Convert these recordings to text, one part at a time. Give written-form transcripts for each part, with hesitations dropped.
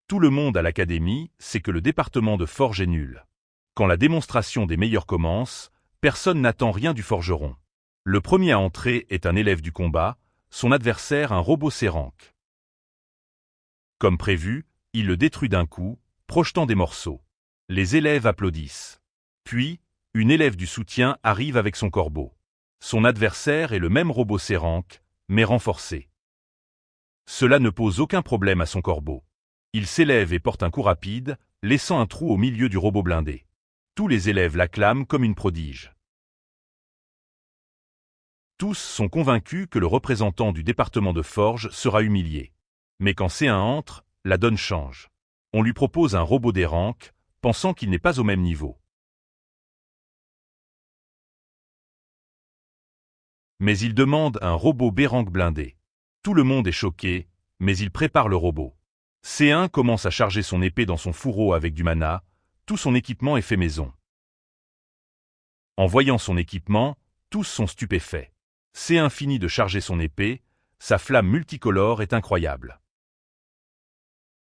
Tout le monde à l'académie sait que le département de forge est nul. Quand la démonstration des meilleurs commence, personne n'attend rien du forgeron. Le premier à entrer est un élève du combat, son adversaire un robot Sérank. Comme prévu, il le détruit d'un coup, projetant des morceaux. Les élèves applaudissent. Puis, une élève du soutien arrive avec son corbeau. Son adversaire est le même robot Sérank, mais renforcé. Cela ne pose aucun problème à son corbeau. Il s'élève et porte un coup rapide, laissant un trou au milieu du robot blindé. Tous les élèves l'acclament comme une prodige. Tous sont convaincus que le représentant du département de forge sera humilié. Mais quand C1 entre, la donne change. On lui propose un robot des ranks, pensant qu'il n'est pas au même niveau. Mais il demande un robot B-rank blindé. Tout le monde est choqué, mais il prépare le robot. C1 commence à charger son épée dans son fourreau avec du mana, tout son équipement est fait maison. En voyant son équipement, tous sont stupéfaits. C1 finit de charger son épée, sa flamme multicolore est incroyable.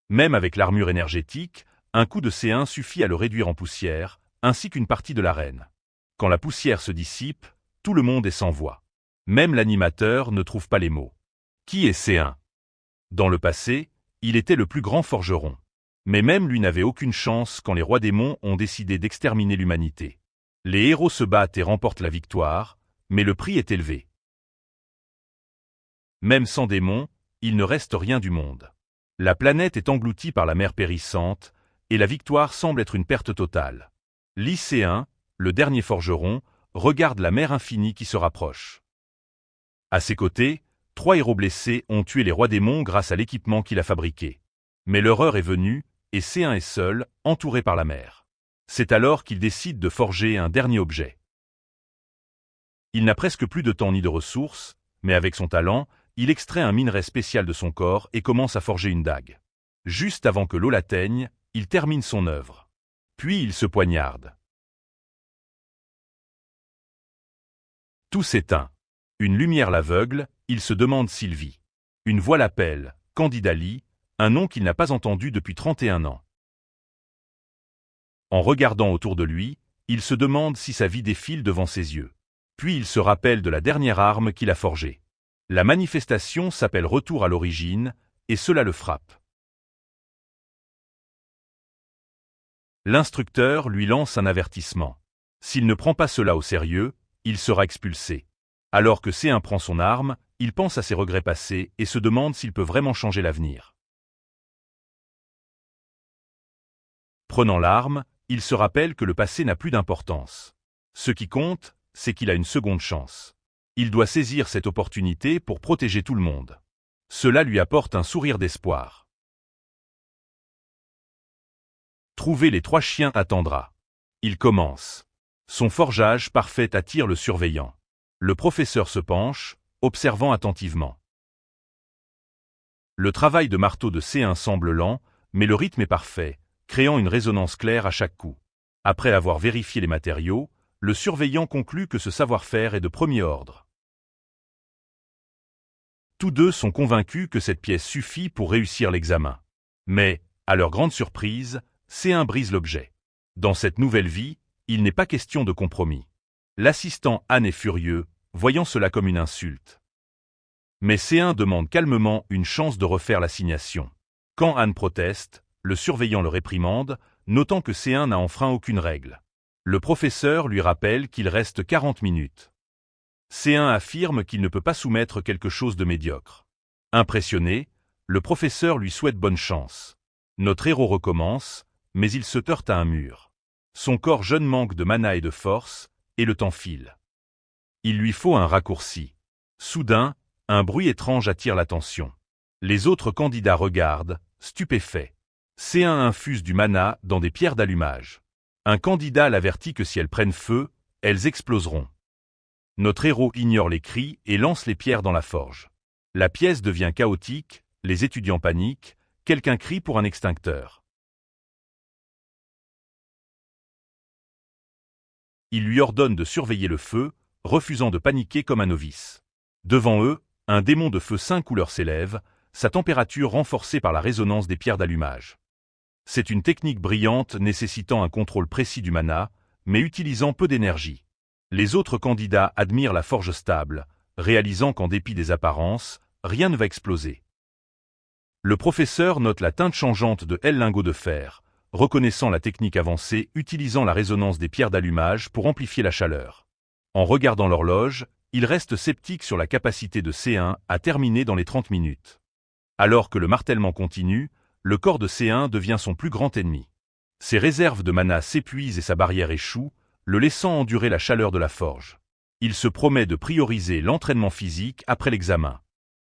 Même avec l'armure énergétique, un coup de C1 suffit à le réduire en poussière, ainsi qu'une partie de l'arène. Quand la poussière se dissipe, tout le monde est sans voix. Même l'animateur ne trouve pas les mots. Qui est C1 ? Dans le passé, il était le plus grand forgeron. Mais même lui n'avait aucune chance quand les rois démons ont décidé d'exterminer l'humanité. Les héros se battent et remportent la victoire, mais le prix est élevé. Même sans démons, il ne reste rien du monde. La planète est engloutie par la mer périssante, et la victoire semble être une perte totale. Lycéen, le dernier forgeron, regarde la mer infinie qui se rapproche. À ses côtés, 3 héros blessés ont tué les rois démons grâce à l'équipement qu'il a fabriqué. Mais leur heure est venue, et C1 est seul, entouré par la mer. C'est alors qu'il décide de forger un dernier objet. Il n'a presque plus de temps ni de ressources, mais avec son talent, il extrait un minerai spécial de son corps et commence à forger une dague. Juste avant que l'eau l'atteigne, il termine son œuvre. Puis il se poignarde. Tout s'éteint. Une lumière l'aveugle, il se demande s'il vit. Une voix l'appelle, Candidali, un nom qu'il n'a pas entendu depuis 31 ans. En regardant autour de lui, il se demande si sa vie défile devant ses yeux. Puis il se rappelle de la dernière arme qu'il a forgée. La manifestation s'appelle Retour à l'origine, et cela le frappe. L'instructeur lui lance un avertissement. S'il ne prend pas cela au sérieux, il sera expulsé. Alors que C1 prend son arme, il pense à ses regrets passés et se demande s'il peut vraiment changer l'avenir. Prenant l'arme, il se rappelle que le passé n'a plus d'importance. Ce qui compte, c'est qu'il a une seconde chance. Il doit saisir cette opportunité pour protéger tout le monde. Cela lui apporte un sourire d'espoir. Trouver les 3 chiens attendra. Il commence. Son forgeage parfait attire le surveillant. Le professeur se penche, observant attentivement. Le travail de marteau de C1 semble lent, mais le rythme est parfait, créant une résonance claire à chaque coup. Après avoir vérifié les matériaux, le surveillant conclut que ce savoir-faire est de premier ordre. Tous deux sont convaincus que cette pièce suffit pour réussir l'examen. Mais, à leur grande surprise, C1 brise l'objet. Dans cette nouvelle vie, il n'est pas question de compromis. L'assistant Anne est furieux, voyant cela comme une insulte. Mais C1 demande calmement une chance de refaire l'assignation. Quand Anne proteste, le surveillant le réprimande, notant que C1 n'a enfreint aucune règle. Le professeur lui rappelle qu'il reste 40 minutes. C1 affirme qu'il ne peut pas soumettre quelque chose de médiocre. Impressionné, le professeur lui souhaite bonne chance. Notre héros recommence, mais il se heurte à un mur. Son corps jeune manque de mana et de force, et le temps file. Il lui faut un raccourci. Soudain, un bruit étrange attire l'attention. Les autres candidats regardent, stupéfaits. C1 infuse du mana dans des pierres d'allumage. Un candidat l'avertit que si elles prennent feu, elles exploseront. Notre héros ignore les cris et lance les pierres dans la forge. La pièce devient chaotique, les étudiants paniquent, quelqu'un crie pour un extincteur. Il lui ordonne de surveiller le feu, refusant de paniquer comme un novice. Devant eux, un démon de feu 5 couleurs s'élève, sa température renforcée par la résonance des pierres d'allumage. C'est une technique brillante nécessitant un contrôle précis du mana, mais utilisant peu d'énergie. Les autres candidats admirent la forge stable, réalisant qu'en dépit des apparences, rien ne va exploser. Le professeur note la teinte changeante de L lingot de fer, reconnaissant la technique avancée utilisant la résonance des pierres d'allumage pour amplifier la chaleur. En regardant l'horloge, il reste sceptique sur la capacité de C1 à terminer dans les 30 minutes. Alors que le martèlement continue, le corps de C1 devient son plus grand ennemi. Ses réserves de mana s'épuisent et sa barrière échoue, le laissant endurer la chaleur de la forge. Il se promet de prioriser l'entraînement physique après l'examen.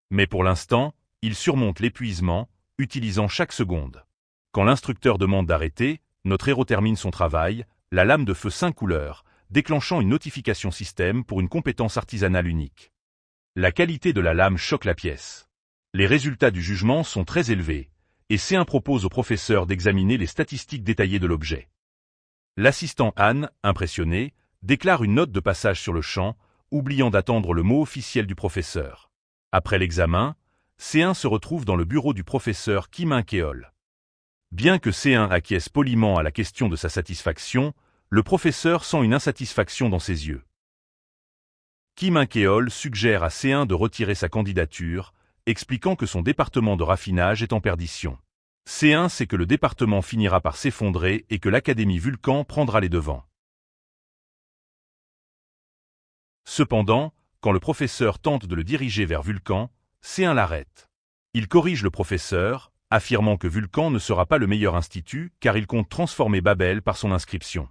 Mais pour l'instant, il surmonte l'épuisement, utilisant chaque seconde. Quand l'instructeur demande d'arrêter, notre héros termine son travail, la lame de feu 5 couleurs, déclenchant une notification système pour une compétence artisanale unique. La qualité de la lame choque la pièce. Les résultats du jugement sont très élevés, et C1 propose au professeur d'examiner les statistiques détaillées de l'objet. L'assistant Anne, impressionné, déclare une note de passage sur le champ, oubliant d'attendre le mot officiel du professeur. Après l'examen, C1 se retrouve dans le bureau du professeur Kim In-keol. Bien que C1 acquiesce poliment à la question de sa satisfaction, le professeur sent une insatisfaction dans ses yeux. Kim In-keol suggère à C1 de retirer sa candidature, expliquant que son département de raffinage est en perdition. C1 sait que le département finira par s'effondrer et que l'Académie Vulcan prendra les devants. Cependant, quand le professeur tente de le diriger vers Vulcan, C1 l'arrête. Il corrige le professeur, affirmant que Vulcan ne sera pas le meilleur institut car il compte transformer Babel par son inscription.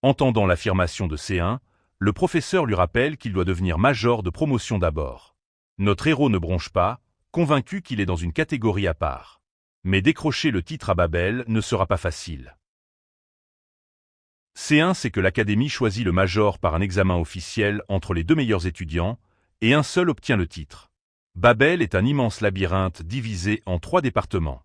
Entendant l'affirmation de C1, le professeur lui rappelle qu'il doit devenir major de promotion d'abord. Notre héros ne bronche pas, convaincu qu'il est dans une catégorie à part. Mais décrocher le titre à Babel ne sera pas facile. C1 sait que l'Académie choisit le major par un examen officiel entre les deux meilleurs étudiants, et un seul obtient le titre. Babel est un immense labyrinthe divisé en 3 départements.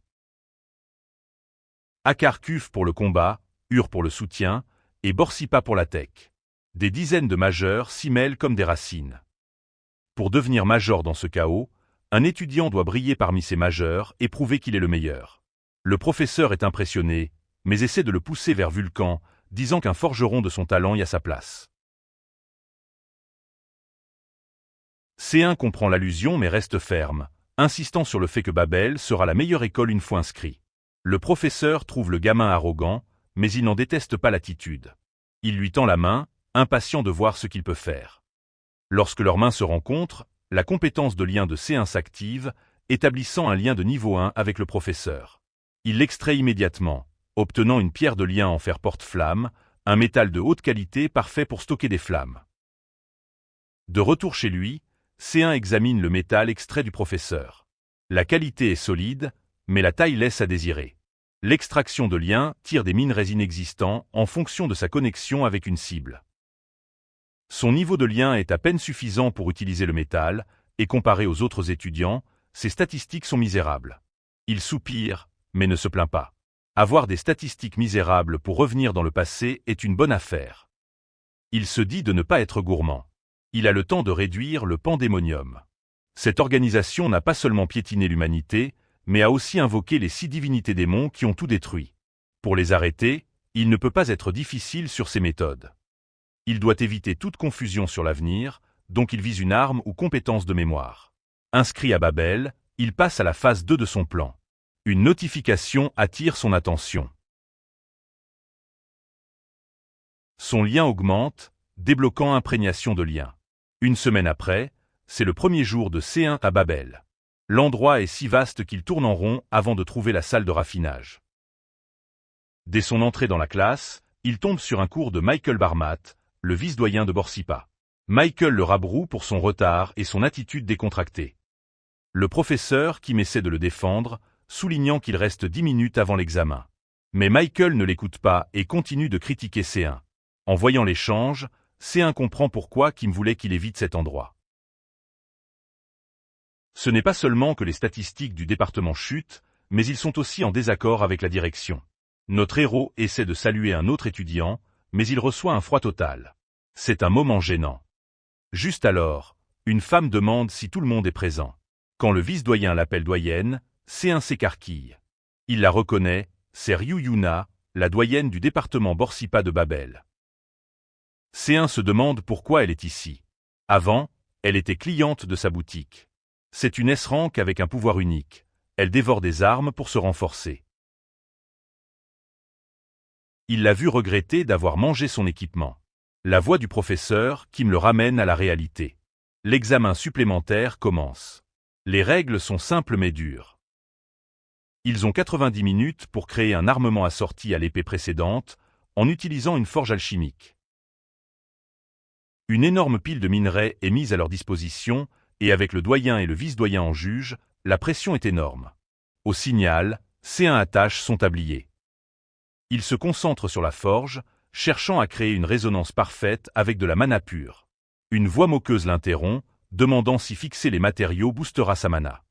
Akarkuf pour le combat, Ur pour le soutien, et Borsipa pour la tech. Des dizaines de majeurs s'y mêlent comme des racines. Pour devenir major dans ce chaos, un étudiant doit briller parmi ses majeurs et prouver qu'il est le meilleur. Le professeur est impressionné, mais essaie de le pousser vers Vulcan, disant qu'un forgeron de son talent y a sa place. C1 comprend l'allusion mais reste ferme, insistant sur le fait que Babel sera la meilleure école une fois inscrit. Le professeur trouve le gamin arrogant, mais il n'en déteste pas l'attitude. Il lui tend la main, impatient de voir ce qu'il peut faire. Lorsque leurs mains se rencontrent, la compétence de lien de C1 s'active, établissant un lien de niveau 1 avec le professeur. Il l'extrait immédiatement, obtenant une pierre de lien en fer porte-flamme, un métal de haute qualité parfait pour stocker des flammes. De retour chez lui, C1 examine le métal extrait du professeur. La qualité est solide, mais la taille laisse à désirer. L'extraction de lien tire des minerais inexistants en fonction de sa connexion avec une cible. Son niveau de lien est à peine suffisant pour utiliser le métal, et comparé aux autres étudiants, ses statistiques sont misérables. Il soupire, mais ne se plaint pas. Avoir des statistiques misérables pour revenir dans le passé est une bonne affaire. Il se dit de ne pas être gourmand. Il a le temps de réduire le pandémonium. Cette organisation n'a pas seulement piétiné l'humanité, mais a aussi invoqué les 6 divinités démons qui ont tout détruit. Pour les arrêter, il ne peut pas être difficile sur ses méthodes. Il doit éviter toute confusion sur l'avenir, donc il vise une arme ou compétence de mémoire. Inscrit à Babel, il passe à la phase 2 de son plan. Une notification attire son attention. Son lien augmente, débloquant imprégnation de lien. Une semaine après, c'est le premier jour de C1 à Babel. L'endroit est si vaste qu'il tourne en rond avant de trouver la salle de raffinage. Dès son entrée dans la classe, il tombe sur un cours de Michael Barmat, le vice-doyen de Borsipa. Michael le rabroue pour son retard et son attitude décontractée. Le professeur, qui essaie de le défendre, soulignant qu'il reste 10 minutes avant l'examen. Mais Michael ne l'écoute pas et continue de critiquer C1. En voyant l'échange, C1 comprend pourquoi Kim voulait qu'il évite cet endroit. Ce n'est pas seulement que les statistiques du département chutent, mais ils sont aussi en désaccord avec la direction. Notre héros essaie de saluer un autre étudiant, mais il reçoit un froid total. C'est un moment gênant. Juste alors, une femme demande si tout le monde est présent. Quand le vice-doyen l'appelle doyenne, C1 s'écarquille. Il la reconnaît, c'est Ryu Yuna, la doyenne du département Borsipa de Babel. C1 se demande pourquoi elle est ici. Avant, elle était cliente de sa boutique. C'est une S-rank avec un pouvoir unique. Elle dévore des armes pour se renforcer. Il l'a vu regretter d'avoir mangé son équipement. La voix du professeur qui me le ramène à la réalité. L'examen supplémentaire commence. Les règles sont simples mais dures. Ils ont 90 minutes pour créer un armement assorti à l'épée précédente en utilisant une forge alchimique. Une énorme pile de minerais est mise à leur disposition et avec le doyen et le vice-doyen en juge, la pression est énorme. Au signal, C1 attache son tablier. Il se concentre sur la forge, cherchant à créer une résonance parfaite avec de la mana pure. Une voix moqueuse l'interrompt, demandant si fixer les matériaux boostera sa mana.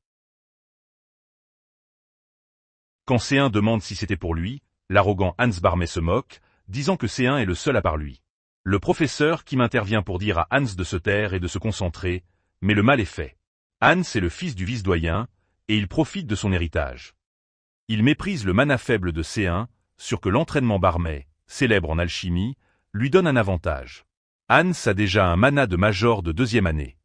Quand C1 demande si c'était pour lui, l'arrogant Hans Barmet se moque, disant que C1 est le seul à part lui. Le professeur qui m'intervient pour dire à Hans de se taire et de se concentrer, mais le mal est fait. Hans est le fils du vice-doyen, et il profite de son héritage. Il méprise le mana faible de C1, sur que l'entraînement Barmet, célèbre en alchimie, lui donne un avantage. Hans a déjà un mana de major de 2e année.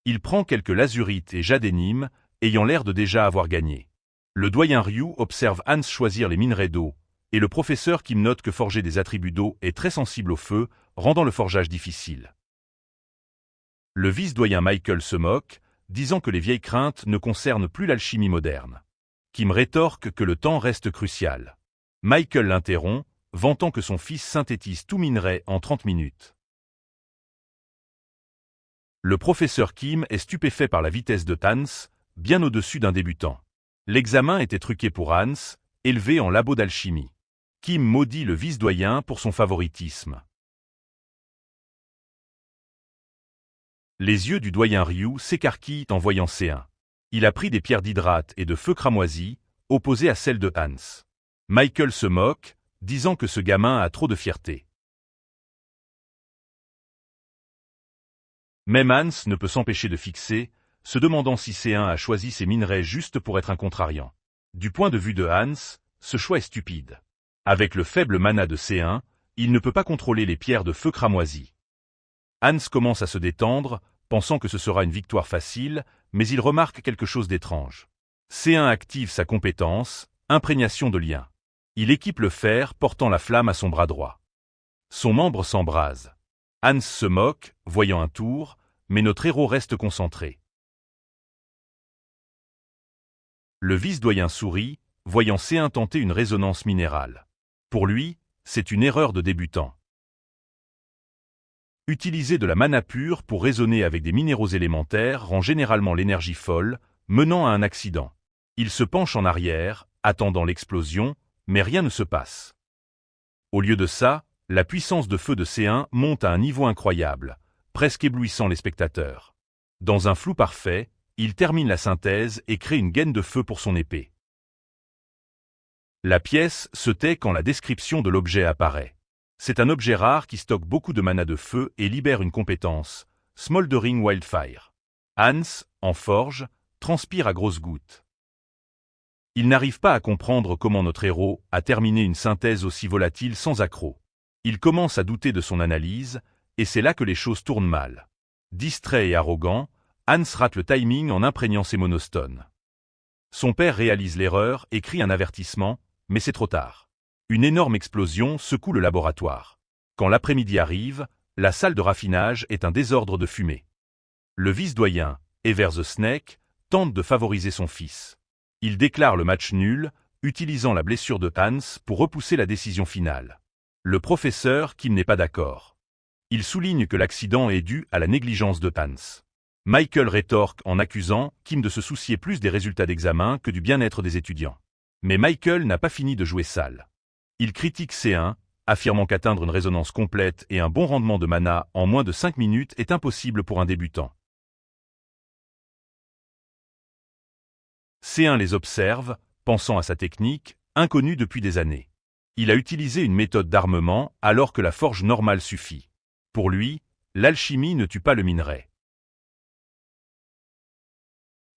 Il prend quelques lazurites et jadénimes, ayant l'air de déjà avoir gagné. Le doyen Ryu observe Hans choisir les minerais d'eau, et le professeur Kim note que forger des attributs d'eau est très sensible au feu, rendant le forgeage difficile. Le vice-doyen Michael se moque, disant que les vieilles craintes ne concernent plus l'alchimie moderne. Kim rétorque que le temps reste crucial. Michael l'interrompt, vantant que son fils synthétise tout minerai en 30 minutes. Le professeur Kim est stupéfait par la vitesse de Hans, bien au-dessus d'un débutant. L'examen était truqué pour Hans, élevé en labo d'alchimie. Kim maudit le vice-doyen pour son favoritisme. Les yeux du doyen Ryu s'écarquillent en voyant C1. Il a pris des pierres d'hydrate et de feu cramoisi, opposées à celles de Hans. Michael se moque, disant que ce gamin a trop de fierté. Même Hans ne peut s'empêcher de fixer, se demandant si C1 a choisi ces minerais juste pour être un contrariant. Du point de vue de Hans, ce choix est stupide. Avec le faible mana de C1, il ne peut pas contrôler les pierres de feu cramoisi. Hans commence à se détendre, pensant que ce sera une victoire facile, mais il remarque quelque chose d'étrange. C1 active sa compétence, imprégnation de lien. Il équipe le fer portant la flamme à son bras droit. Son membre s'embrase. Hans se moque, voyant un tour, mais notre héros reste concentré. Le vice-doyen sourit, voyant C1 tenter une résonance minérale. Pour lui, c'est une erreur de débutant. Utiliser de la mana pure pour résonner avec des minéraux élémentaires rend généralement l'énergie folle, menant à un accident. Il se penche en arrière, attendant l'explosion, mais rien ne se passe. Au lieu de ça, la puissance de feu de C1 monte à un niveau incroyable, presque éblouissant les spectateurs. Dans un flou parfait, il termine la synthèse et crée une gaine de feu pour son épée. La pièce se tait quand la description de l'objet apparaît. C'est un objet rare qui stocke beaucoup de mana de feu et libère une compétence, Smoldering Wildfire. Hans, en forge, transpire à grosses gouttes. Il n'arrive pas à comprendre comment notre héros a terminé une synthèse aussi volatile sans accroc. Il commence à douter de son analyse, et c'est là que les choses tournent mal. Distrait et arrogant, Hans rate le timing en imprégnant ses monostones. Son père réalise l'erreur et crie un avertissement, mais c'est trop tard. Une énorme explosion secoue le laboratoire. Quand l'après-midi arrive, la salle de raffinage est un désordre de fumée. Le vice-doyen, Ever the Snake, tente de favoriser son fils. Il déclare le match nul, utilisant la blessure de Hans pour repousser la décision finale. Le professeur Kim n'est pas d'accord. Il souligne que l'accident est dû à la négligence de Hans. Michael rétorque en accusant Kim de se soucier plus des résultats d'examen que du bien-être des étudiants. Mais Michael n'a pas fini de jouer sale. Il critique C1, affirmant qu'atteindre une résonance complète et un bon rendement de mana en moins de 5 minutes est impossible pour un débutant. C1 les observe, pensant à sa technique, inconnue depuis des années. Il a utilisé une méthode d'armement alors que la forge normale suffit. Pour lui, l'alchimie ne tue pas le minerai.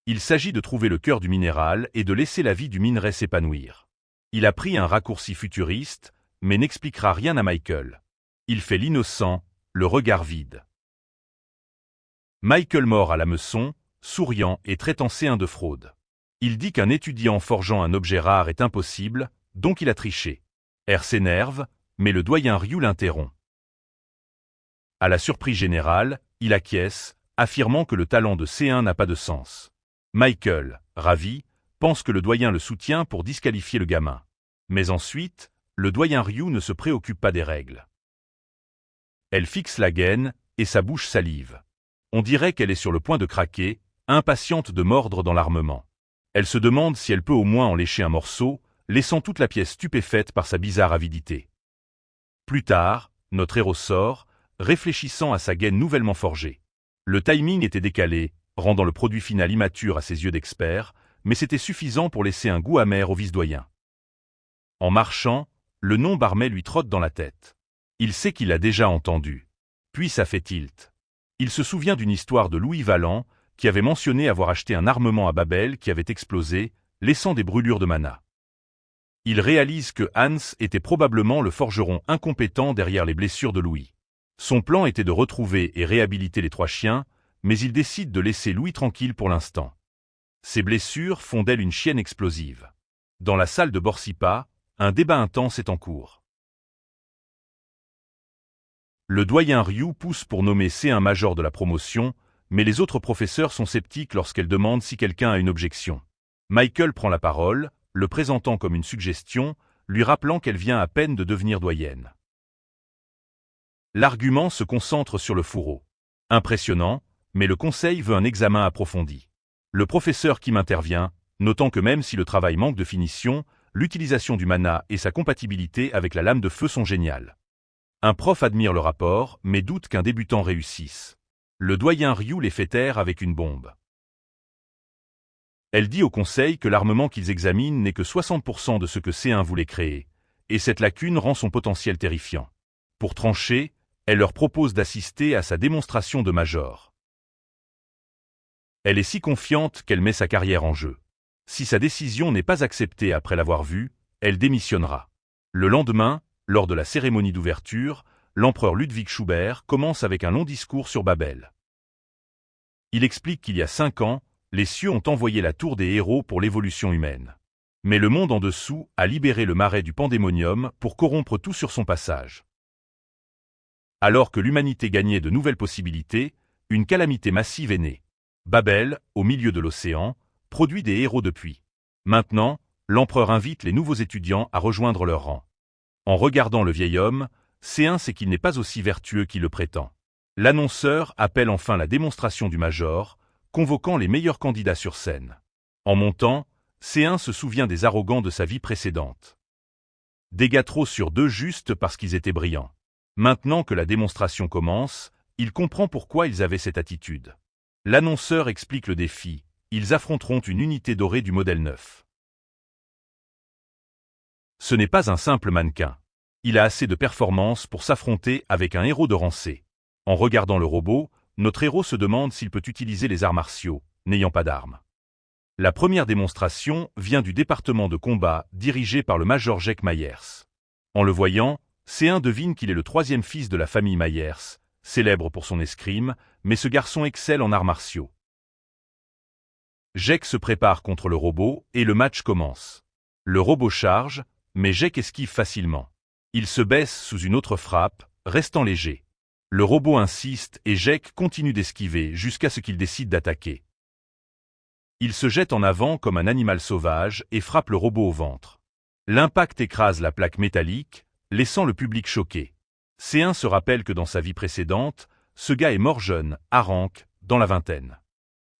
Il s'agit de trouver le cœur du minéral et de laisser la vie du minerai s'épanouir. Il a pris un raccourci futuriste, mais n'expliquera rien à Michael. Il fait l'innocent, le regard vide. Michael mord à l'hameçon, souriant et traitant C1 de fraude. Il dit qu'un étudiant forgeant un objet rare est impossible, donc il a triché. R s'énerve, mais le doyen Ryu l'interrompt. À la surprise générale, il acquiesce, affirmant que le talent de C1 n'a pas de sens. Michael, ravi, pense que le doyen le soutient pour disqualifier le gamin. Mais ensuite, le doyen Ryu ne se préoccupe pas des règles. Elle fixe la gaine, et sa bouche salive. On dirait qu'elle est sur le point de craquer, impatiente de mordre dans l'armement. Elle se demande si elle peut au moins en lécher un morceau, laissant toute la pièce stupéfaite par sa bizarre avidité. Plus tard, notre héros sort, réfléchissant à sa gaine nouvellement forgée. Le timing était décalé, rendant le produit final immature à ses yeux d'expert, mais c'était suffisant pour laisser un goût amer au vice-doyen. En marchant, le nom Barmet lui trotte dans la tête. Il sait qu'il l'a déjà entendu. Puis ça fait tilt. Il se souvient d'une histoire de Louis Valand, qui avait mentionné avoir acheté un armement à Babel qui avait explosé, laissant des brûlures de mana. Il réalise que Hans était probablement le forgeron incompétent derrière les blessures de Louis. Son plan était de retrouver et réhabiliter les 3 chiens, mais il décide de laisser Louis tranquille pour l'instant. Ses blessures font d'elle une chienne explosive. Dans la salle de Borsipa, un débat intense est en cours. Le doyen Ryu pousse pour nommer C1 major de la promotion, mais les autres professeurs sont sceptiques lorsqu'elle demande si quelqu'un a une objection. Michael prend la parole, le présentant comme une suggestion, lui rappelant qu'elle vient à peine de devenir doyenne. L'argument se concentre sur le fourreau. Impressionnant, mais le conseil veut un examen approfondi. Le professeur Kim intervient, notant que même si le travail manque de finition, l'utilisation du mana et sa compatibilité avec la lame de feu sont géniales. Un prof admire le rapport, mais doute qu'un débutant réussisse. Le doyen Ryu les fait taire avec une bombe. Elle dit au conseil que l'armement qu'ils examinent n'est que 60% de ce que C1 voulait créer, et cette lacune rend son potentiel terrifiant. Pour trancher, elle leur propose d'assister à sa démonstration de major. Elle est si confiante qu'elle met sa carrière en jeu. Si sa décision n'est pas acceptée après l'avoir vue, elle démissionnera. Le lendemain, lors de la cérémonie d'ouverture, l'empereur Ludwig Schubert commence avec un long discours sur Babel. Il explique qu'il y a 5 ans, les cieux ont envoyé la tour des héros pour l'évolution humaine. Mais le monde en dessous a libéré le marais du pandémonium pour corrompre tout sur son passage. Alors que l'humanité gagnait de nouvelles possibilités, une calamité massive est née. Babel, au milieu de l'océan, produit des héros depuis. Maintenant, l'empereur invite les nouveaux étudiants à rejoindre leur rang. En regardant le vieil homme, C1 sait qu'il n'est pas aussi vertueux qu'il le prétend. L'annonceur appelle enfin la démonstration du major, convoquant les meilleurs candidats sur scène. En montant, C1 se souvient des arrogants de sa vie précédente. Dégâts trop sur 2 juste parce qu'ils étaient brillants. Maintenant que la démonstration commence, il comprend pourquoi ils avaient cette attitude. L'annonceur explique le défi. Ils affronteront une unité dorée du modèle 9. Ce n'est pas un simple mannequin. Il a assez de performance pour s'affronter avec un héros de rang C. En regardant le robot, notre héros se demande s'il peut utiliser les arts martiaux, n'ayant pas d'armes. La première démonstration vient du département de combat dirigé par le major Jake Myers. En le voyant, C1 devine qu'il est le 3e fils de la famille Myers, célèbre pour son escrime, mais ce garçon excelle en arts martiaux. Jake se prépare contre le robot et le match commence. Le robot charge, mais Jake esquive facilement. Il se baisse sous une autre frappe, restant léger. Le robot insiste et Jake continue d'esquiver jusqu'à ce qu'il décide d'attaquer. Il se jette en avant comme un animal sauvage et frappe le robot au ventre. L'impact écrase la plaque métallique, laissant le public choqué. C1 se rappelle que dans sa vie précédente, ce gars est mort jeune, à Rank, dans la vingtaine.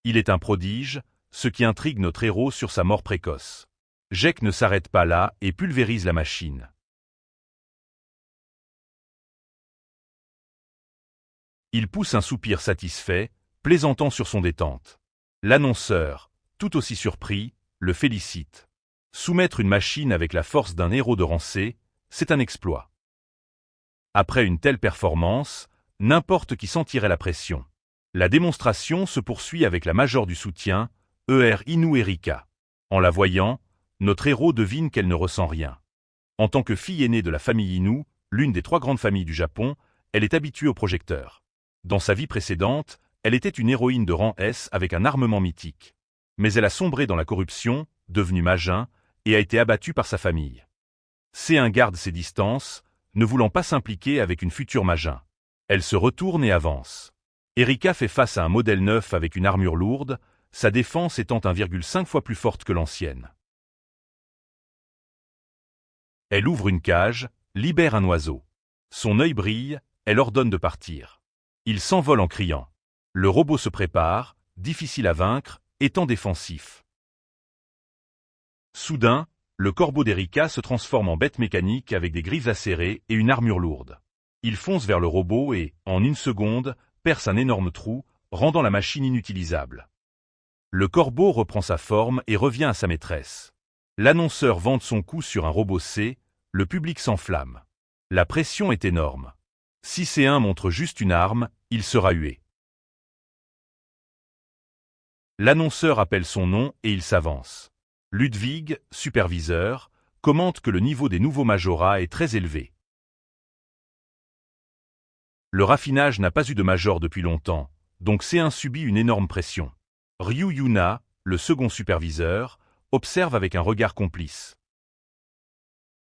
Il est un prodige, ce qui intrigue notre héros sur sa mort précoce. Jake ne s'arrête pas là et pulvérise la machine. Il pousse un soupir satisfait, plaisantant sur son détente. L'annonceur, tout aussi surpris, le félicite. Soumettre une machine avec la force d'un héros de rang C, c'est un exploit. Après une telle performance, n'importe qui sentirait la pression. La démonstration se poursuit avec la major du soutien, Inu Erika. En la voyant, notre héros devine qu'elle ne ressent rien. En tant que fille aînée de la famille Inu, l'une des 3 grandes familles du Japon, elle est habituée au projecteur. Dans sa vie précédente, elle était une héroïne de rang S avec un armement mythique. Mais elle a sombré dans la corruption, devenue Majin, et a été abattue par sa famille. C1 garde ses distances, ne voulant pas s'impliquer avec une future Majin. Elle se retourne et avance. Erika fait face à un modèle neuf avec une armure lourde, sa défense étant 1,5 fois plus forte que l'ancienne. Elle ouvre une cage, libère un oiseau. Son œil brille, elle ordonne de partir. Il s'envole en criant. Le robot se prépare, difficile à vaincre, étant défensif. Soudain, le corbeau d'Erika se transforme en bête mécanique avec des griffes acérées et une armure lourde. Il fonce vers le robot et, en une seconde, perce un énorme trou, rendant la machine inutilisable. Le corbeau reprend sa forme et revient à sa maîtresse. L'annonceur vante son coup sur un robot C, le public s'enflamme. La pression est énorme. Si C1 montre juste une arme, il sera hué. L'annonceur appelle son nom et il s'avance. Ludwig, superviseur, commente que le niveau des nouveaux majorats est très élevé. Le raffinage n'a pas eu de major depuis longtemps, donc C1 subit une énorme pression. Ryu Yuna, le second superviseur, observe avec un regard complice.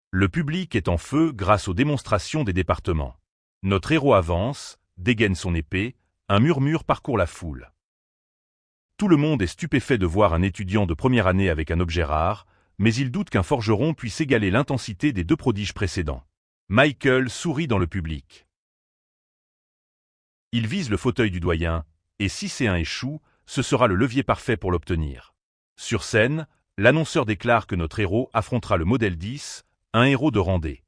Le public est en feu grâce aux démonstrations des départements. Notre héros avance, dégaine son épée, un murmure parcourt la foule. Tout le monde est stupéfait de voir un étudiant de première année avec un objet rare, mais il doute qu'un forgeron puisse égaler l'intensité des 2 prodiges précédents. Michael sourit dans le public. Il vise le fauteuil du doyen, et si C1 échoue, ce sera le levier parfait pour l'obtenir. Sur scène, l'annonceur déclare que notre héros affrontera le modèle 10, un héros de rang D.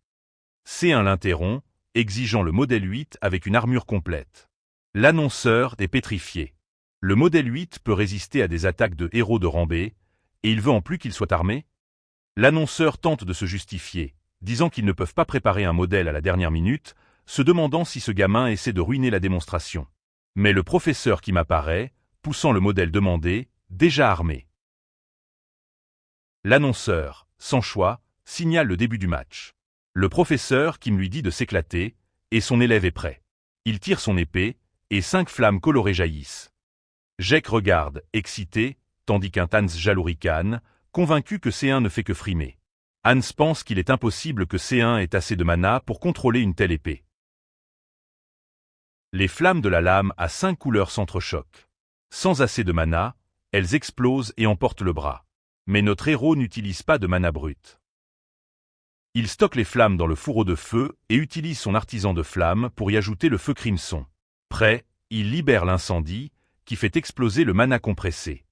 C1 l'interrompt, exigeant le modèle 8 avec une armure complète. L'annonceur est pétrifié. Le modèle 8 peut résister à des attaques de héros de rang B, et il veut en plus qu'il soit armé? L'annonceur tente de se justifier, disant qu'ils ne peuvent pas préparer un modèle à la dernière minute, se demandant si ce gamin essaie de ruiner la démonstration. Mais le professeur qui m'apparaît, poussant le modèle demandé, déjà armé. L'annonceur, sans choix, signale le début du match. Le professeur Kim lui dit de s'éclater, et son élève est prêt. Il tire son épée, et 5 flammes colorées jaillissent. Jack regarde, excité, tandis qu'un Hans jalouricane, convaincu que C1 ne fait que frimer. Hans pense qu'il est impossible que C1 ait assez de mana pour contrôler une telle épée. Les flammes de la lame à 5 couleurs s'entrechoquent. Sans assez de mana, elles explosent et emportent le bras. Mais notre héros n'utilise pas de mana brut. Il stocke les flammes dans le fourreau de feu et utilise son artisan de flamme pour y ajouter le feu crimson. Prêt, il libère l'incendie, qui fait exploser le mana compressé.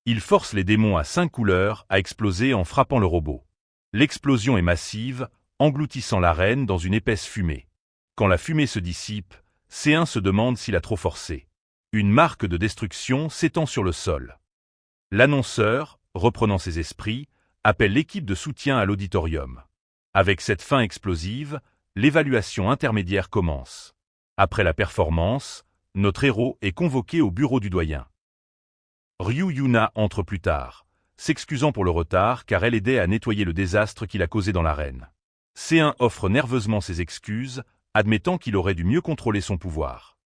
Il force les démons à 5 couleurs à exploser en frappant le robot. L'explosion est massive, engloutissant l'arène dans une épaisse fumée. Quand la fumée se dissipe, C1 se demande s'il a trop forcé. Une marque de destruction s'étend sur le sol. L'annonceur, reprenant ses esprits, appelle l'équipe de soutien à l'auditorium. Avec cette fin explosive, l'évaluation intermédiaire commence. Après la performance, notre héros est convoqué au bureau du doyen. Ryu Yuna entre plus tard, s'excusant pour le retard car elle aidait à nettoyer le désastre qu'il a causé dans l'arène. C1 offre nerveusement ses excuses, admettant qu'il aurait dû mieux contrôler son pouvoir.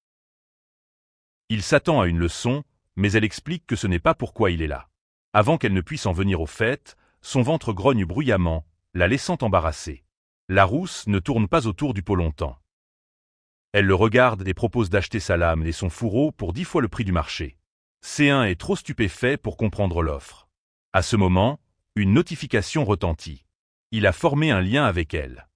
Il s'attend à une leçon, mais elle explique que ce n'est pas pourquoi il est là. Avant qu'elle ne puisse en venir au fait, son ventre grogne bruyamment, la laissant embarrassée. La rousse ne tourne pas autour du pot longtemps. Elle le regarde et propose d'acheter sa lame et son fourreau pour 10 fois le prix du marché. C1 est trop stupéfait pour comprendre l'offre. À ce moment, une notification retentit. Il a formé un lien avec elle.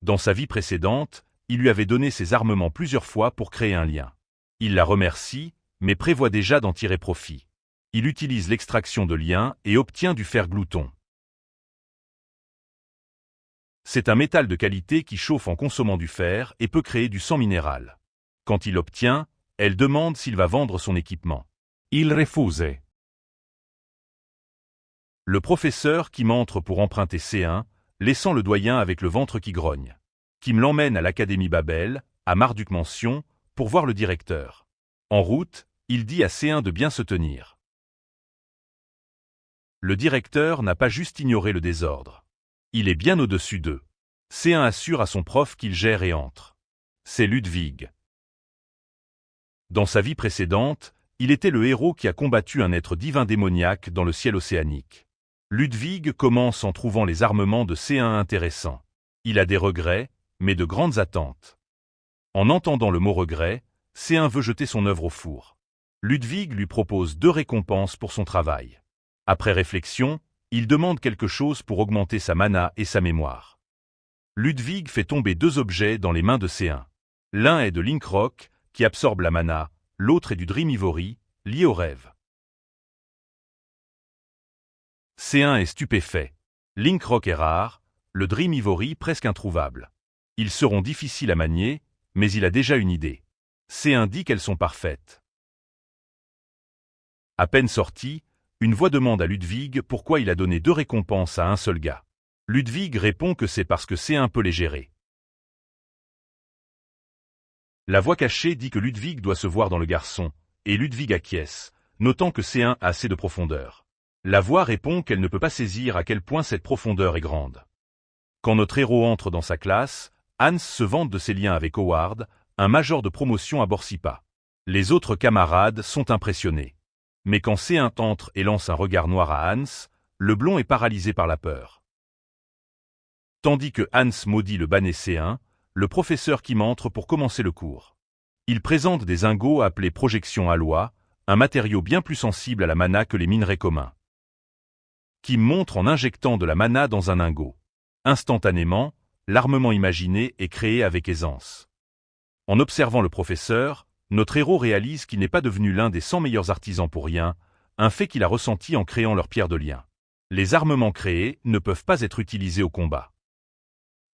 Dans sa vie précédente, il lui avait donné ses armements plusieurs fois pour créer un lien. Il la remercie, mais prévoit déjà d'en tirer profit. Il utilise l'extraction de liens et obtient du fer glouton. C'est un métal de qualité qui chauffe en consommant du fer et peut créer du sang minéral. Quand il l'obtient, elle demande s'il va vendre son équipement. Il refuse. Le professeur Kim entre pour emprunter C1, laissant le doyen avec le ventre qui grogne. Kim l'emmène à l'Académie Babel, à Marduk Mansion, pour voir le directeur. En route, il dit à C1 de bien se tenir. Le directeur n'a pas juste ignoré le désordre. Il est bien au-dessus d'eux. C1 assure à son prof qu'il gère et entre. C'est Ludwig. Dans sa vie précédente, il était le héros qui a combattu un être divin démoniaque dans le ciel océanique. Ludwig commence en trouvant les armements de C1 intéressants. Il a des regrets, mais de grandes attentes. En entendant le mot regret, C1 veut jeter son œuvre au four. Ludwig lui propose 2 récompenses pour son travail. Après réflexion, il demande quelque chose pour augmenter sa mana et sa mémoire. Ludwig fait tomber 2 objets dans les mains de C1. L'un est de Linkrock, qui absorbe la mana, l'autre est du Dream Ivory, lié au rêve. C1 est stupéfait. Linkrock est rare, le Dream Ivory presque introuvable. Ils seront difficiles à manier, mais il a déjà une idée. C1 dit qu'elles sont parfaites. À peine sorti, une voix demande à Ludwig pourquoi il a donné 2 récompenses à un seul gars. Ludwig répond que c'est parce que C1 peut les gérer. La voix cachée dit que Ludwig doit se voir dans le garçon, et Ludwig acquiesce, notant que C1 a assez de profondeur. La voix répond qu'elle ne peut pas saisir à quel point cette profondeur est grande. Quand notre héros entre dans sa classe, Hans se vante de ses liens avec Howard, un major de promotion à Borsipa. Les autres camarades sont impressionnés. Mais quand C1 entre et lance un regard noir à Hans, le blond est paralysé par la peur. Tandis que Hans maudit le banné C1, le professeur Kim entre pour commencer le cours. Il présente des ingots appelés projections alloy, un matériau bien plus sensible à la mana que les minerais communs. Kim montre en injectant de la mana dans un ingot. Instantanément, l'armement imaginé est créé avec aisance. En observant le professeur, notre héros réalise qu'il n'est pas devenu l'un des 100 meilleurs artisans pour rien, un fait qu'il a ressenti en créant leur pierre de lien. Les armements créés ne peuvent pas être utilisés au combat.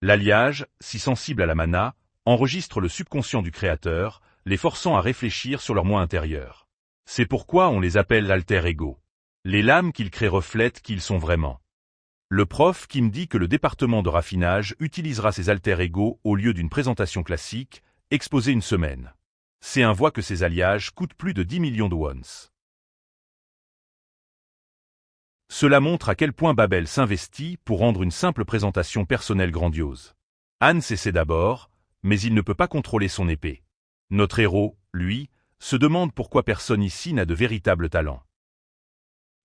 L'alliage, si sensible à la mana, enregistre le subconscient du créateur, les forçant à réfléchir sur leur moi intérieur. C'est pourquoi on les appelle l'alter ego. Les lames qu'ils créent reflètent qui ils sont vraiment. Le prof qui me dit que le département de raffinage utilisera ces alter ego au lieu d'une présentation classique, exposée une semaine. C1 voit que ces alliages coûtent plus de 10 millions de wons. Cela montre à quel point Babel s'investit pour rendre une simple présentation personnelle grandiose. Hans essaie d'abord, mais il ne peut pas contrôler son épée. Notre héros, lui, se demande pourquoi personne ici n'a de véritable talent.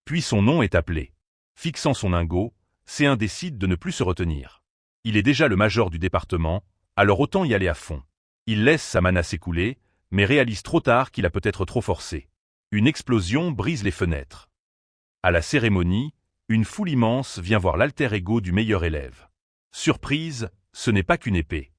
Puis son nom est appelé. Fixant son ingot, C1 décide de ne plus se retenir. Il est déjà le major du département, alors autant y aller à fond. Il laisse sa mana s'écouler, mais réalise trop tard qu'il a peut-être trop forcé. Une explosion brise les fenêtres. À la cérémonie, une foule immense vient voir l'alter ego du meilleur élève. Surprise, ce n'est pas qu'une épée.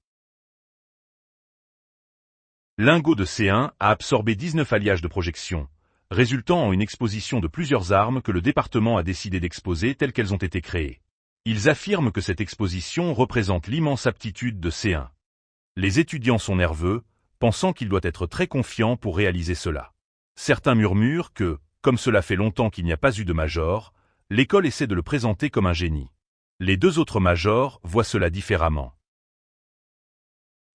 L'ingot de C1 a absorbé 19 alliages de projection, résultant en une exposition de plusieurs armes que le département a décidé d'exposer telles qu'elles ont été créées. Ils affirment que cette exposition représente l'immense aptitude de C1. Les étudiants sont nerveux, pensant qu'il doit être très confiant pour réaliser cela. Certains murmurent que, comme cela fait longtemps qu'il n'y a pas eu de major, l'école essaie de le présenter comme un génie. Les 2 autres majors voient cela différemment.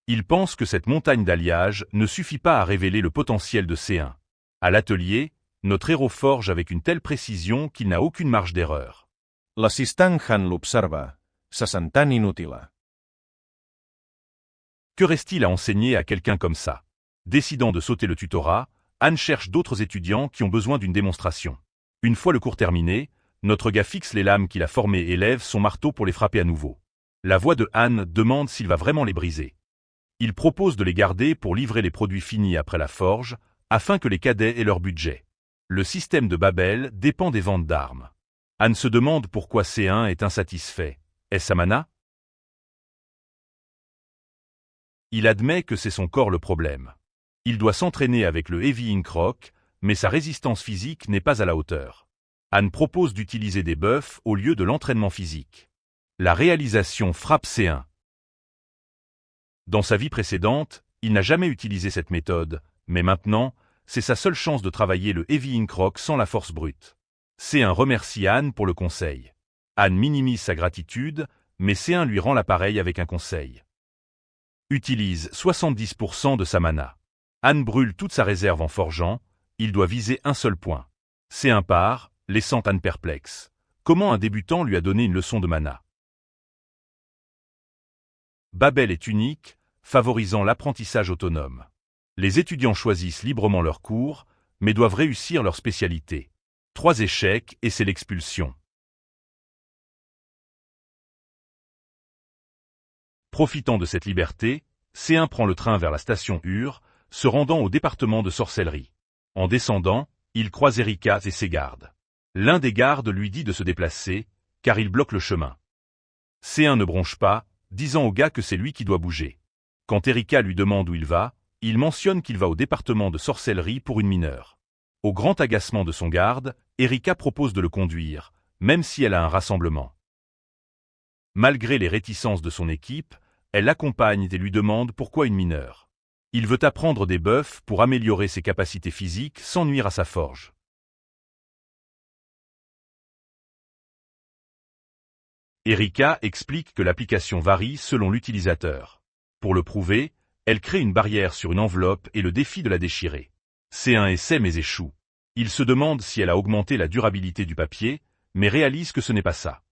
Ils pensent que cette montagne d'alliages ne suffit pas à révéler le potentiel de C1. À l'atelier, notre héros forge avec une telle précision qu'il n'a aucune marge d'erreur. L'assistant Han l'observa, se sentant inutile. Que reste-t-il à enseigner à quelqu'un comme ça? Décidant de sauter le tutorat, Anne cherche d'autres étudiants qui ont besoin d'une démonstration. Une fois le cours terminé, notre gars fixe les lames qu'il a formées et lève son marteau pour les frapper à nouveau. La voix de Anne demande s'il va vraiment les briser. Il propose de les garder pour livrer les produits finis après la forge, afin que les cadets aient leur budget. Le système de Babel dépend des ventes d'armes. Anne se demande pourquoi C1 est insatisfait. Est-ce sa mana? Il admet que c'est son corps le problème. Il doit s'entraîner avec le Heavy Ink Rock, mais sa résistance physique n'est pas à la hauteur. Anne propose d'utiliser des buffs au lieu de l'entraînement physique. La réalisation frappe C1. Dans sa vie précédente, il n'a jamais utilisé cette méthode, mais maintenant, c'est sa seule chance de travailler le Heavy Ink Rock sans la force brute. C1 remercie Anne pour le conseil. Anne minimise sa gratitude, mais C1 lui rend l'appareil avec un conseil. Utilise 70% de sa mana. Anne brûle toute sa réserve en forgeant, il doit viser un seul point. C1 part, laissant Anne perplexe. Comment un débutant lui a donné une leçon de mana? Babel est unique, favorisant l'apprentissage autonome. Les étudiants choisissent librement leurs cours, mais doivent réussir leur spécialité. 3 échecs et c'est l'expulsion. Profitant de cette liberté, C1 prend le train vers la station Ur, se rendant au département de sorcellerie. En descendant, il croise Erika et ses gardes. L'un des gardes lui dit de se déplacer, car il bloque le chemin. C1 ne bronche pas, disant au gars que c'est lui qui doit bouger. Quand Erika lui demande où il va, il mentionne qu'il va au département de sorcellerie pour une mineure. Au grand agacement de son garde, Erika propose de le conduire, même si elle a un rassemblement. Malgré les réticences de son équipe, elle l'accompagne et lui demande pourquoi une mineure. Il veut apprendre des buffs pour améliorer ses capacités physiques sans nuire à sa forge. Erika explique que l'application varie selon l'utilisateur. Pour le prouver, elle crée une barrière sur une enveloppe et le défie de la déchirer. C1 essaie mais échoue. Il se demande si elle a augmenté la durabilité du papier, mais réalise que ce n'est pas ça.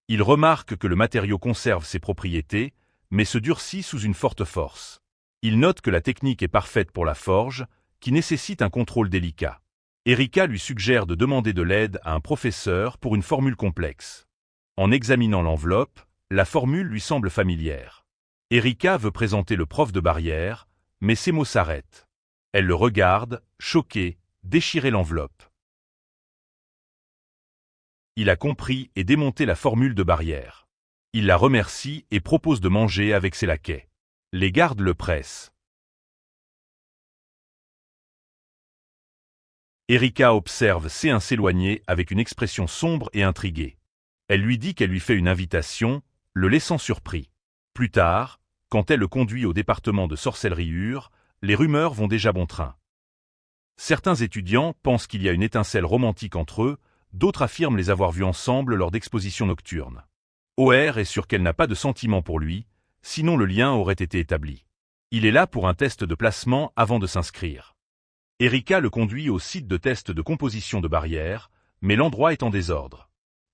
Il remarque que le matériau conserve ses propriétés, mais se durcit sous une forte force. Il note que la technique est parfaite pour la forge, qui nécessite un contrôle délicat. Erika lui suggère de demander de l'aide à un professeur pour une formule complexe. En examinant l'enveloppe, la formule lui semble familière. Erika veut présenter le prof de barrière, mais ses mots s'arrêtent. Elle le regarde, choquée, déchirer l'enveloppe. Il a compris et démonté la formule de barrière. Il la remercie et propose de manger avec ses laquais. Les gardes le pressent. Erika observe C1 s'éloigner avec une expression sombre et intriguée. Elle lui dit qu'elle lui fait une invitation, le laissant surpris. Plus tard, quand elle le conduit au département de sorcellerie Ur, les rumeurs vont déjà bon train. Certains étudiants pensent qu'il y a une étincelle romantique entre eux, d'autres affirment les avoir vus ensemble lors d'expositions nocturnes. OR est sûr qu'elle n'a pas de sentiment pour lui, sinon le lien aurait été établi. Il est là pour un test de placement avant de s'inscrire. Erika le conduit au site de test de composition de barrières, mais l'endroit est en désordre.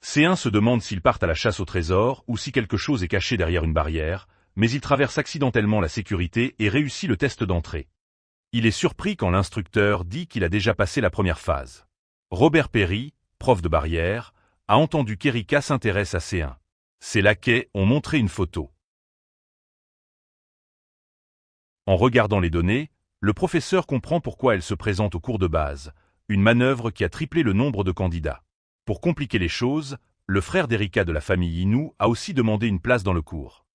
C1 se demande s'ils partent à la chasse au trésor ou si quelque chose est caché derrière une barrière, mais il traverse accidentellement la sécurité et réussit le test d'entrée. Il est surpris quand l'instructeur dit qu'il a déjà passé la première phase. Robert Perry, prof de barrière, a entendu qu'Erika s'intéresse à C1. Ses laquais ont montré une photo. En regardant les données, le professeur comprend pourquoi elle se présente au cours de base, une manœuvre qui a triplé le nombre de candidats. Pour compliquer les choses, le frère d'Erika de la famille Inu a aussi demandé une place dans le cours.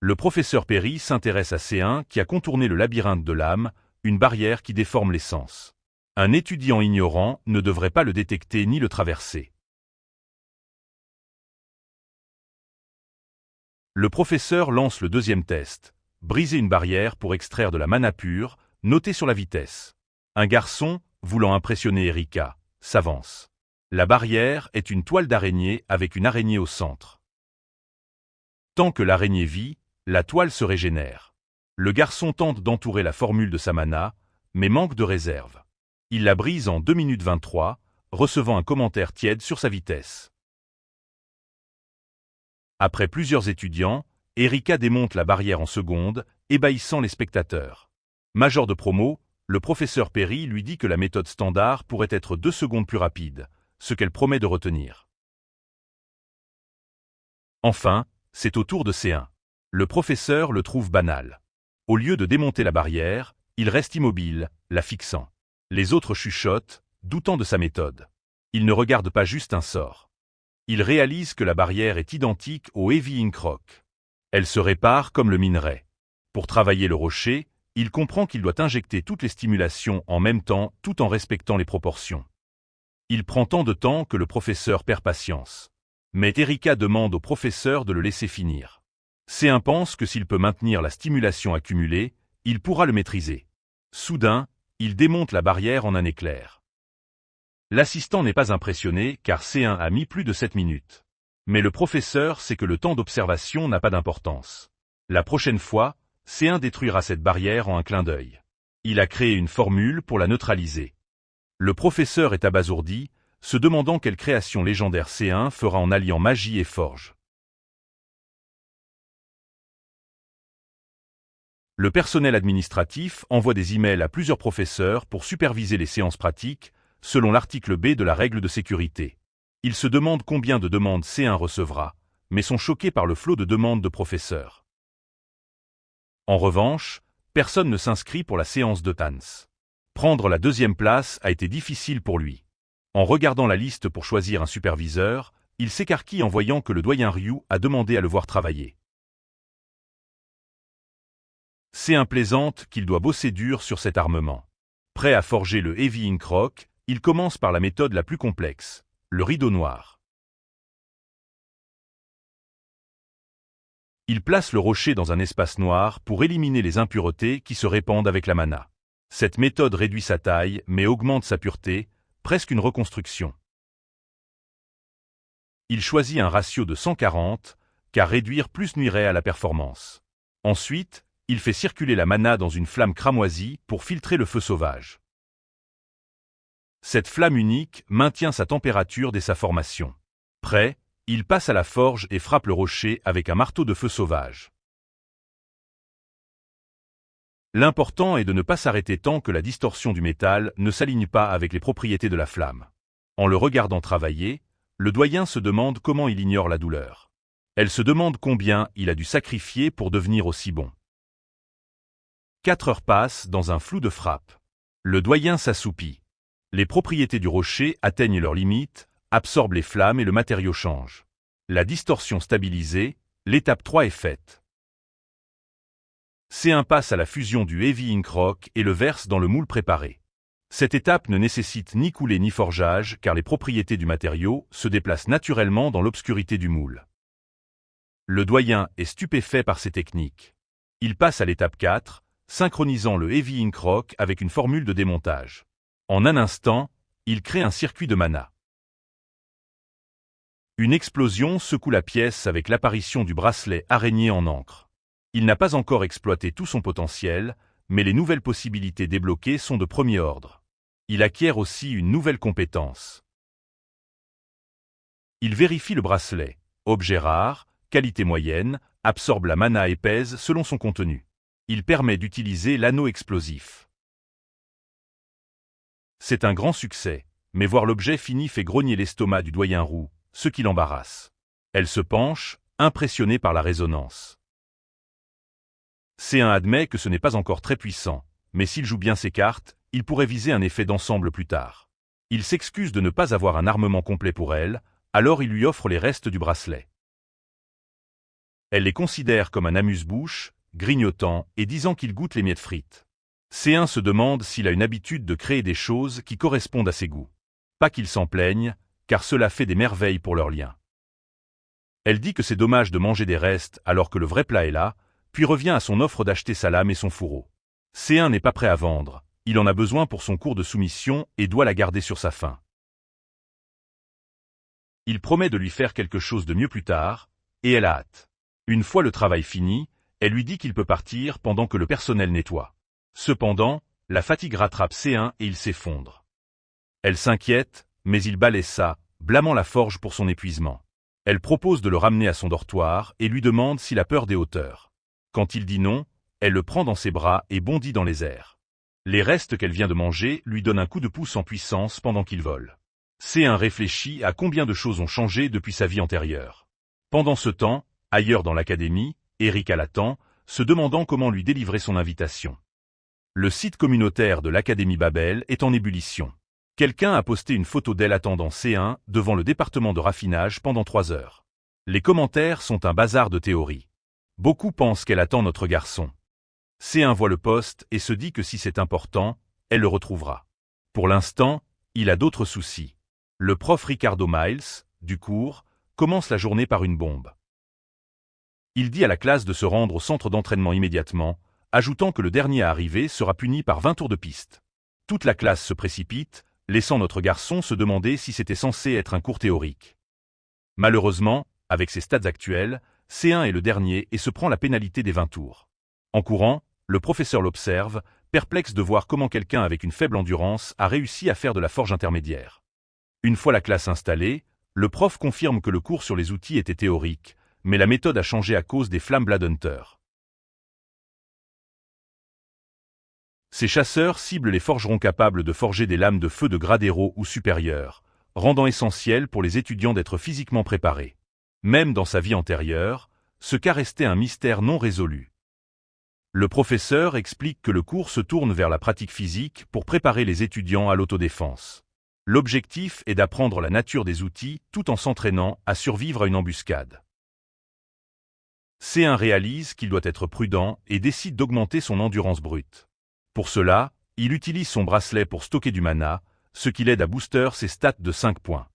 Le professeur Perry s'intéresse à C1 qui a contourné le labyrinthe de l'âme, une barrière qui déforme les sens. Un étudiant ignorant ne devrait pas le détecter ni le traverser. Le professeur lance le deuxième test. Briser une barrière pour extraire de la mana pure, notée sur la vitesse. Un garçon, voulant impressionner Erika, s'avance. La barrière est une toile d'araignée avec une araignée au centre. Tant que l'araignée vit, la toile se régénère. Le garçon tente d'entourer la formule de sa mana, mais manque de réserve. Il la brise en 2 minutes 23, recevant un commentaire tiède sur sa vitesse. Après plusieurs étudiants, Erika démonte la barrière en secondes, ébahissant les spectateurs. Major de promo, le professeur Perry lui dit que la méthode standard pourrait être 2 secondes plus rapide, ce qu'elle promet de retenir. Enfin, c'est au tour de C1. Le professeur le trouve banal. Au lieu de démonter la barrière, il reste immobile, la fixant. Les autres chuchotent, doutant de sa méthode. Il ne regarde pas juste un sort. Il réalise que la barrière est identique au Heavy Ink Rock. Elle se répare comme le minerai. Pour travailler le rocher, il comprend qu'il doit injecter toutes les stimulations en même temps tout en respectant les proportions. Il prend tant de temps que le professeur perd patience. Mais Erika demande au professeur de le laisser finir. C1 pense que s'il peut maintenir la stimulation accumulée, il pourra le maîtriser. Soudain, il démonte la barrière en un éclair. L'assistant n'est pas impressionné car C1 a mis plus de 7 minutes. Mais le professeur sait que le temps d'observation n'a pas d'importance. La prochaine fois, C1 détruira cette barrière en un clin d'œil. Il a créé une formule pour la neutraliser. Le professeur est abasourdi, se demandant quelle création légendaire C1 fera en alliant magie et forge. Le personnel administratif envoie des emails à plusieurs professeurs pour superviser les séances pratiques, selon l'article B de la règle de sécurité. Ils se demandent combien de demandes C1 recevra, mais sont choqués par le flot de demandes de professeurs. En revanche, personne ne s'inscrit pour la séance de Hans. Prendre la deuxième place a été difficile pour lui. En regardant la liste pour choisir un superviseur, il s'écarquille en voyant que le doyen Ryu a demandé à le voir travailler. C1 plaisante qu'il doit bosser dur sur cet armement. Prêt à forger le Heavy Ink Rock, il commence par la méthode la plus complexe, le rideau noir. Il place le rocher dans un espace noir pour éliminer les impuretés qui se répandent avec la mana. Cette méthode réduit sa taille mais augmente sa pureté, presque une reconstruction. Il choisit un ratio de 140, car réduire plus nuirait à la performance. Ensuite, il fait circuler la mana dans une flamme cramoisie pour filtrer le feu sauvage. Cette flamme unique maintient sa température dès sa formation. Prêt, il passe à la forge et frappe le rocher avec un marteau de feu sauvage. L'important est de ne pas s'arrêter tant que la distorsion du métal ne s'aligne pas avec les propriétés de la flamme. En le regardant travailler, le doyen se demande comment il ignore la douleur. Elle se demande combien il a dû sacrifier pour devenir aussi bon. 4 heures passent dans un flou de frappe. Le doyen s'assoupit. Les propriétés du rocher atteignent leurs limites, absorbent les flammes et le matériau change. La distorsion stabilisée, l'étape 3 est faite. C1 passe à la fusion du Heavy Ink Rock et le verse dans le moule préparé. Cette étape ne nécessite ni coulée ni forgeage car les propriétés du matériau se déplacent naturellement dans l'obscurité du moule. Le doyen est stupéfait par ces techniques. Il passe à l'étape 4, synchronisant le Heavy Ink Rock avec une formule de démontage. En un instant, il crée un circuit de mana. Une explosion secoue la pièce avec l'apparition du bracelet araignée en encre. Il n'a pas encore exploité tout son potentiel, mais les nouvelles possibilités débloquées sont de premier ordre. Il acquiert aussi une nouvelle compétence. Il vérifie le bracelet. Objet rare, qualité moyenne, absorbe la mana et pèse selon son contenu. Il permet d'utiliser l'anneau explosif. C'est un grand succès, mais voir l'objet fini fait grogner l'estomac du doyen roux, ce qui l'embarrasse. Elle se penche, impressionnée par la résonance. C1 admet que ce n'est pas encore très puissant, mais s'il joue bien ses cartes, il pourrait viser un effet d'ensemble plus tard. Il s'excuse de ne pas avoir un armement complet pour elle, alors il lui offre les restes du bracelet. Elle les considère comme un amuse-bouche, grignotant et disant qu'il goûte les miettes frites. C1 se demande s'il a une habitude de créer des choses qui correspondent à ses goûts. Pas qu'il s'en plaigne, car cela fait des merveilles pour leur lien. Elle dit que c'est dommage de manger des restes alors que le vrai plat est là, puis revient à son offre d'acheter sa lame et son fourreau. C1 n'est pas prêt à vendre, il en a besoin pour son cours de soumission et doit la garder sur sa faim. Il promet de lui faire quelque chose de mieux plus tard, et elle a hâte. Une fois le travail fini, elle lui dit qu'il peut partir pendant que le personnel nettoie. Cependant, la fatigue rattrape C1 et il s'effondre. Elle s'inquiète, mais il balaie ça, blâmant la forge pour son épuisement. Elle propose de le ramener à son dortoir et lui demande s'il a peur des hauteurs. Quand il dit non, elle le prend dans ses bras et bondit dans les airs. Les restes qu'elle vient de manger lui donnent un coup de pouce en puissance pendant qu'il vole. C1 réfléchit à combien de choses ont changé depuis sa vie antérieure. Pendant ce temps, ailleurs dans l'académie, Erika l'attend, se demandant comment lui délivrer son invitation. Le site communautaire de l'Académie Babel est en ébullition. Quelqu'un a posté une photo d'elle attendant C1 devant le département de raffinage pendant 3 heures. Les commentaires sont un bazar de théories. Beaucoup pensent qu'elle attend notre garçon. C1 voit le poste et se dit que si c'est important, elle le retrouvera. Pour l'instant, il a d'autres soucis. Le prof Ricardo Miles, du cours, commence la journée par une bombe. Il dit à la classe de se rendre au centre d'entraînement immédiatement, ajoutant que le dernier à arriver sera puni par 20 tours de piste. Toute la classe se précipite, laissant notre garçon se demander si c'était censé être un cours théorique. Malheureusement, avec ses stats actuels, C1 est le dernier et se prend la pénalité des 20 tours. En courant, le professeur l'observe, perplexe de voir comment quelqu'un avec une faible endurance a réussi à faire de la forge intermédiaire. Une fois la classe installée, le prof confirme que le cours sur les outils était théorique, mais la méthode a changé à cause des flammes Bloodhunter. Ces chasseurs ciblent les forgerons capables de forger des lames de feu de grade héros ou supérieur, rendant essentiel pour les étudiants d'être physiquement préparés. Même dans sa vie antérieure, ce cas restait un mystère non résolu. Le professeur explique que le cours se tourne vers la pratique physique pour préparer les étudiants à l'autodéfense. L'objectif est d'apprendre la nature des outils tout en s'entraînant à survivre à une embuscade. C1 réalise qu'il doit être prudent et décide d'augmenter son endurance brute. Pour cela, il utilise son bracelet pour stocker du mana, ce qui l'aide à booster ses stats de 5 points.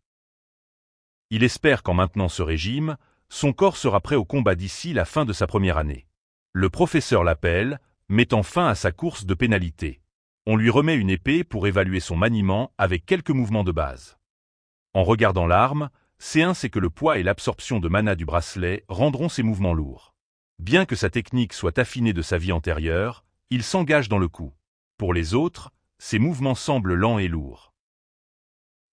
Il espère qu'en maintenant ce régime, son corps sera prêt au combat d'ici la fin de sa première année. Le professeur l'appelle, mettant fin à sa course de pénalité. On lui remet une épée pour évaluer son maniement avec quelques mouvements de base. En regardant l'arme, C1 sait que le poids et l'absorption de mana du bracelet rendront ses mouvements lourds. Bien que sa technique soit affinée de sa vie antérieure, il s'engage dans le coup. Pour les autres, ses mouvements semblent lents et lourds.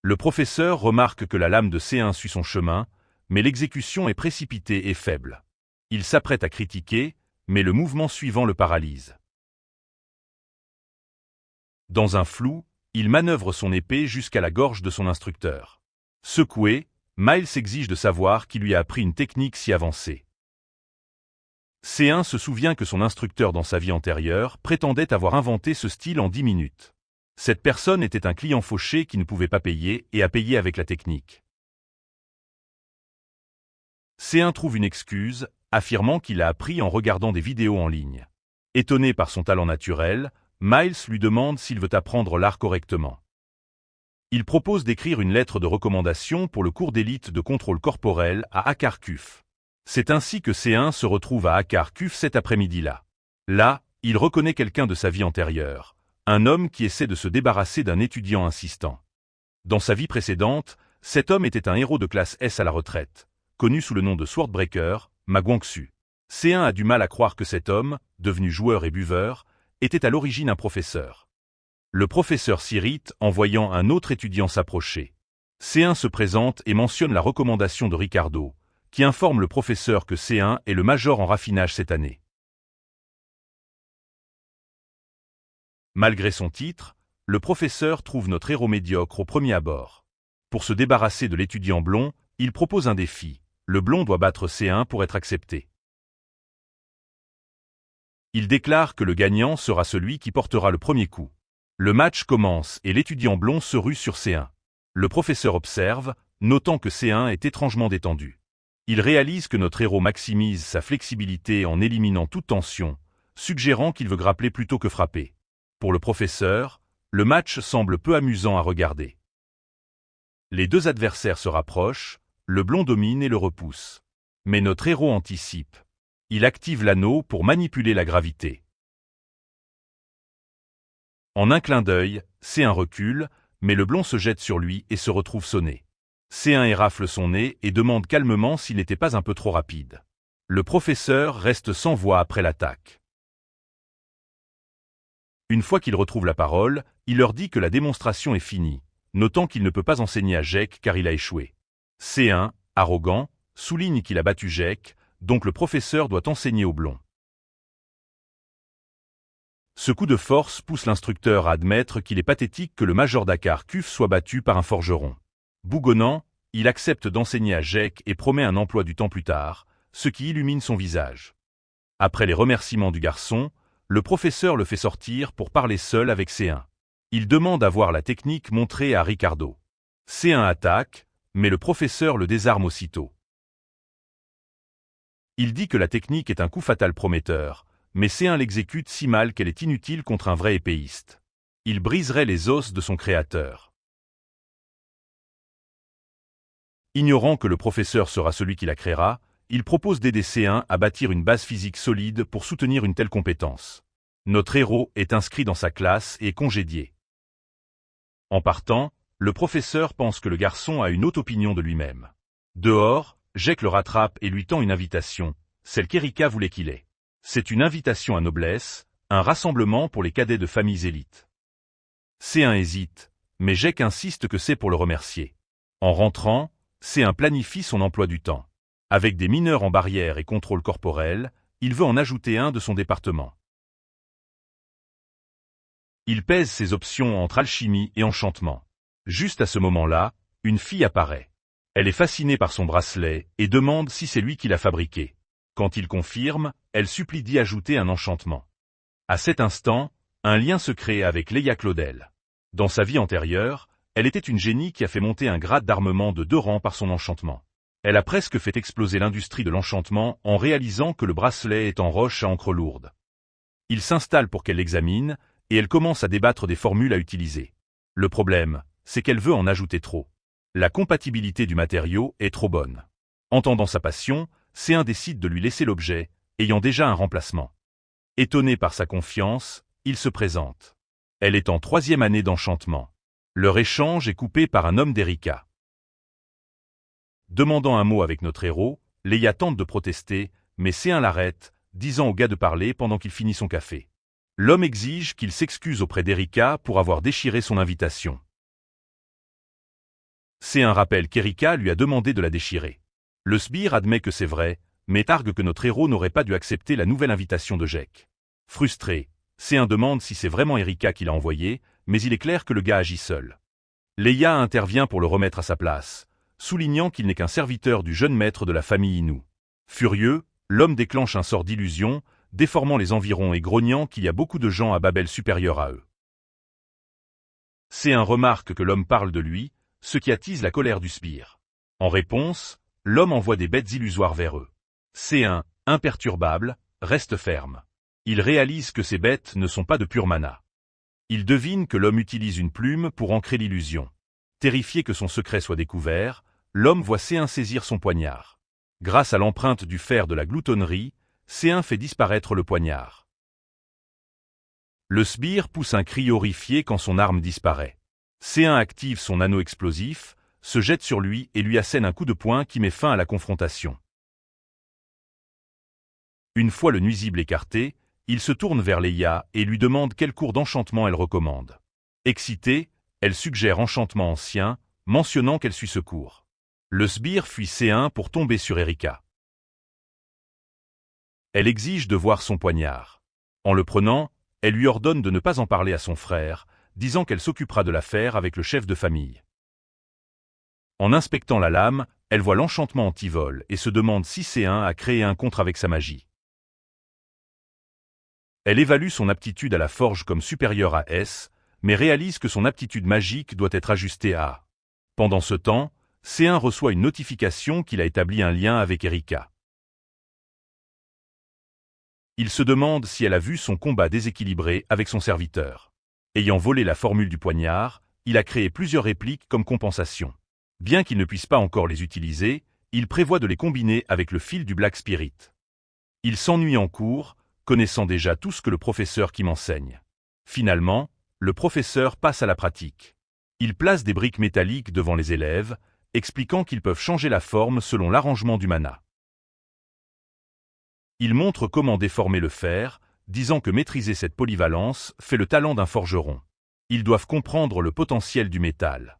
Le professeur remarque que la lame de C1 suit son chemin, mais l'exécution est précipitée et faible. Il s'apprête à critiquer, mais le mouvement suivant le paralyse. Dans un flou, il manœuvre son épée jusqu'à la gorge de son instructeur. Secoué, Miles exige de savoir qui lui a appris une technique si avancée. C1 se souvient que son instructeur dans sa vie antérieure prétendait avoir inventé ce style en 10 minutes. Cette personne était un client fauché qui ne pouvait pas payer et a payé avec la technique. C1 trouve une excuse, affirmant qu'il a appris en regardant des vidéos en ligne. Étonné par son talent naturel, Miles lui demande s'il veut apprendre l'art correctement. Il propose d'écrire une lettre de recommandation pour le cours d'élite de contrôle corporel à Akarkuf. C'est ainsi que C1 se retrouve à Akarkuf cet après-midi-là. Là, il reconnaît quelqu'un de sa vie antérieure, un homme qui essaie de se débarrasser d'un étudiant insistant. Dans sa vie précédente, cet homme était un héros de classe S à la retraite, connu sous le nom de Swordbreaker, Ma Guangxu. C1 a du mal à croire que cet homme, devenu joueur et buveur, était à l'origine un professeur. Le professeur s'irrite en voyant un autre étudiant s'approcher. C1 se présente et mentionne la recommandation de Ricardo, qui informe le professeur que C1 est le major en raffinage cette année. Malgré son titre, le professeur trouve notre héros médiocre au premier abord. Pour se débarrasser de l'étudiant blond, il propose un défi. Le blond doit battre C1 pour être accepté. Il déclare que le gagnant sera celui qui portera le premier coup. Le match commence et l'étudiant blond se rue sur C1. Le professeur observe, notant que C1 est étrangement détendu. Il réalise que notre héros maximise sa flexibilité en éliminant toute tension, suggérant qu'il veut grappler plutôt que frapper. Pour le professeur, le match semble peu amusant à regarder. Les deux adversaires se rapprochent, le blond domine et le repousse. Mais notre héros anticipe. Il active l'anneau pour manipuler la gravité. En un clin d'œil, C1 recule, mais le blond se jette sur lui et se retrouve sonné. C1 érafle son nez et demande calmement s'il n'était pas un peu trop rapide. Le professeur reste sans voix après l'attaque. Une fois qu'il retrouve la parole, il leur dit que la démonstration est finie, notant qu'il ne peut pas enseigner à Jake car il a échoué. C1, arrogant, souligne qu'il a battu Jake, donc le professeur doit enseigner au blond. Ce coup de force pousse l'instructeur à admettre qu'il est pathétique que le major d'Akarkuf soit battu par un forgeron. Bougonnant, il accepte d'enseigner à Jake et promet un emploi du temps plus tard, ce qui illumine son visage. Après les remerciements du garçon, le professeur le fait sortir pour parler seul avec C1. Il demande à voir la technique montrée à Ricardo. C1 attaque, mais le professeur le désarme aussitôt. Il dit que la technique est un coup fatal prometteur, mais C1 l'exécute si mal qu'elle est inutile contre un vrai épéiste. Il briserait les os de son créateur. Ignorant que le professeur sera celui qui la créera, il propose d'aider C1 à bâtir une base physique solide pour soutenir une telle compétence. Notre héros est inscrit dans sa classe et congédié. En partant, le professeur pense que le garçon a une haute opinion de lui-même. Dehors, Jake le rattrape et lui tend une invitation, celle qu'Erika voulait qu'il ait. C'est une invitation à noblesse, Un rassemblement pour les cadets de familles élites. C1 hésite, mais Jack insiste que c'est pour le remercier. En rentrant, C1 planifie son emploi du temps. Avec des mineurs en barrière et contrôle corporel, il veut en ajouter un de son département. Il pèse ses options entre alchimie et enchantement. Juste à ce moment-là, une fille apparaît. Elle est fascinée par son bracelet et demande si c'est lui qui l'a fabriqué. Quand il confirme, elle supplie d'y ajouter un enchantement. À cet instant, un lien se crée avec Leia Claudel. Dans sa vie antérieure, elle était une génie qui a fait monter un grade d'armement de 2 rangs par son enchantement. Elle a presque fait exploser l'industrie de l'enchantement en réalisant que le bracelet est en roche à encre lourde. Il s'installe pour qu'elle l'examine, et elle commence à débattre des formules à utiliser. Le problème, c'est qu'elle veut en ajouter trop. La compatibilité du matériau est trop bonne. Entendant sa passion, C1 décide de lui laisser l'objet, ayant déjà un remplacement. Étonné par sa confiance, il se présente. Elle est en 3e année d'enchantement. Leur échange est coupé par un homme d'Erika. Demandant un mot avec notre héros, Leia tente de protester, mais C1 l'arrête, disant au gars de parler pendant qu'il finit son café. L'homme exige qu'il s'excuse auprès d'Erika pour avoir déchiré son invitation. C1 rappelle qu'Erika lui a demandé de la déchirer. Le sbire admet que c'est vrai, mais argue que notre héros n'aurait pas dû accepter la nouvelle invitation de Jack. Frustré, C1 demande si c'est vraiment Erika qui l'a envoyé, mais il est clair que le gars agit seul. Leia intervient pour le remettre à sa place, soulignant qu'il n'est qu'un serviteur du jeune maître de la famille Inu. Furieux, l'homme déclenche un sort d'illusion, déformant les environs et grognant qu'il y a beaucoup de gens à Babel supérieurs à eux. C1 remarque que l'homme parle de lui, ce qui attise la colère du sbire. En réponse, l'homme envoie des bêtes illusoires vers eux. C1, imperturbable, reste ferme. Il réalise que ces bêtes ne sont pas de pur mana. Il devine que l'homme utilise une plume pour ancrer l'illusion. Terrifié que son secret soit découvert, l'homme voit C1 saisir son poignard. Grâce à l'empreinte du fer de la gloutonnerie, C1 fait disparaître le poignard. Le sbire pousse un cri horrifié quand son arme disparaît. C1 active son anneau explosif, se jette sur lui et lui assène un coup de poing qui met fin à la confrontation. Une fois le nuisible écarté, il se tourne vers Leia et lui demande quel cours d'enchantement elle recommande. Excitée, elle suggère enchantement ancien, mentionnant qu'elle suit ce cours. Le sbire fuit C1 pour tomber sur Erika. Elle exige de voir son poignard. En le prenant, elle lui ordonne de ne pas en parler à son frère, disant qu'elle s'occupera de l'affaire avec le chef de famille. En inspectant la lame, elle voit l'enchantement anti-vol et se demande si C1 a créé un contre avec sa magie. Elle évalue son aptitude à la forge comme supérieure à S, mais réalise que son aptitude magique doit être ajustée à A. Pendant ce temps, C1 reçoit une notification qu'il a établi un lien avec Erika. Il se demande si elle a vu son combat déséquilibré avec son serviteur. Ayant volé la formule du poignard, il a créé plusieurs répliques comme compensation. Bien qu'il ne puisse pas encore les utiliser, il prévoit de les combiner avec le fil du Black Spirit. Il s'ennuie en cours, connaissant déjà tout ce que le professeur qui m'enseigne. Finalement, le professeur passe à la pratique. Il place des briques métalliques devant les élèves, expliquant qu'ils peuvent changer la forme selon l'arrangement du mana. Il montre comment déformer le fer, disant que maîtriser cette polyvalence fait le talent d'un forgeron. Ils doivent comprendre le potentiel du métal.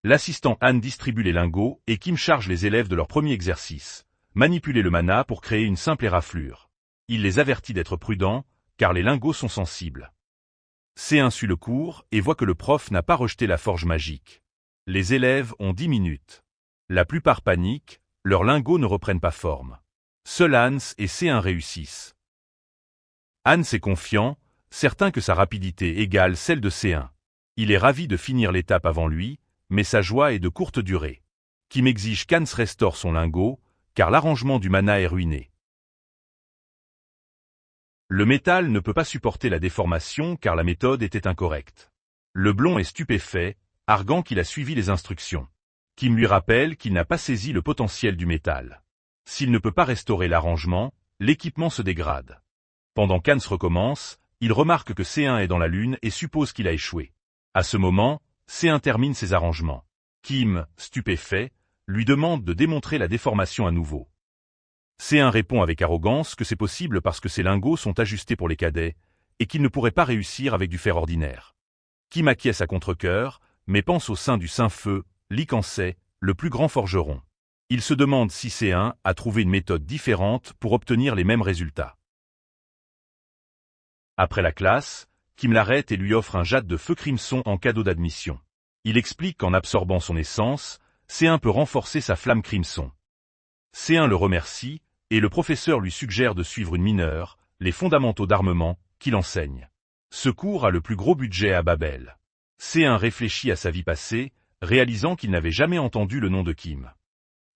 L'assistant Anne distribue les lingots et Kim charge les élèves de leur premier exercice, manipuler le mana pour créer une simple éraflure. Il les avertit d'être prudents, car les lingots sont sensibles. C1 suit le cours et voit que le prof n'a pas rejeté la forge magique. Les élèves ont 10 minutes. La plupart paniquent, leurs lingots ne reprennent pas forme. Seul Hans et C1 réussissent. Hans est confiant, certain que sa rapidité égale celle de C1. Il est ravi de finir l'étape avant lui, mais sa joie est de courte durée. Kim exige qu'Hans restaure son lingot, car l'arrangement du mana est ruiné. Le métal ne peut pas supporter la déformation car la méthode était incorrecte. Le blond est stupéfait, arguant qu'il a suivi les instructions. Kim lui rappelle qu'il n'a pas saisi le potentiel du métal. S'il ne peut pas restaurer l'arrangement, l'équipement se dégrade. Pendant qu'Hans recommence, il remarque que C1 est dans la lune et suppose qu'il a échoué. À ce moment, C1 termine ses arrangements. Kim, stupéfait, lui demande de démontrer la déformation à nouveau. C1 répond avec arrogance que c'est possible parce que ses lingots sont ajustés pour les cadets et qu'il ne pourrait pas réussir avec du fer ordinaire. Kim acquiesce à contre-cœur, mais pense au sein du Saint-Feu, Lee Kansai, le plus grand forgeron. Il se demande si C1 a trouvé une méthode différente pour obtenir les mêmes résultats. Après la classe, Kim l'arrête et lui offre un jade de feu crimson en cadeau d'admission. Il explique qu'en absorbant son essence, C1 peut renforcer sa flamme crimson. C1 le remercie, et le professeur lui suggère de suivre une mineure, les fondamentaux d'armement, qu'il enseigne. Ce cours a le plus gros budget à Babel. C1 réfléchit à sa vie passée, réalisant qu'il n'avait jamais entendu le nom de Kim.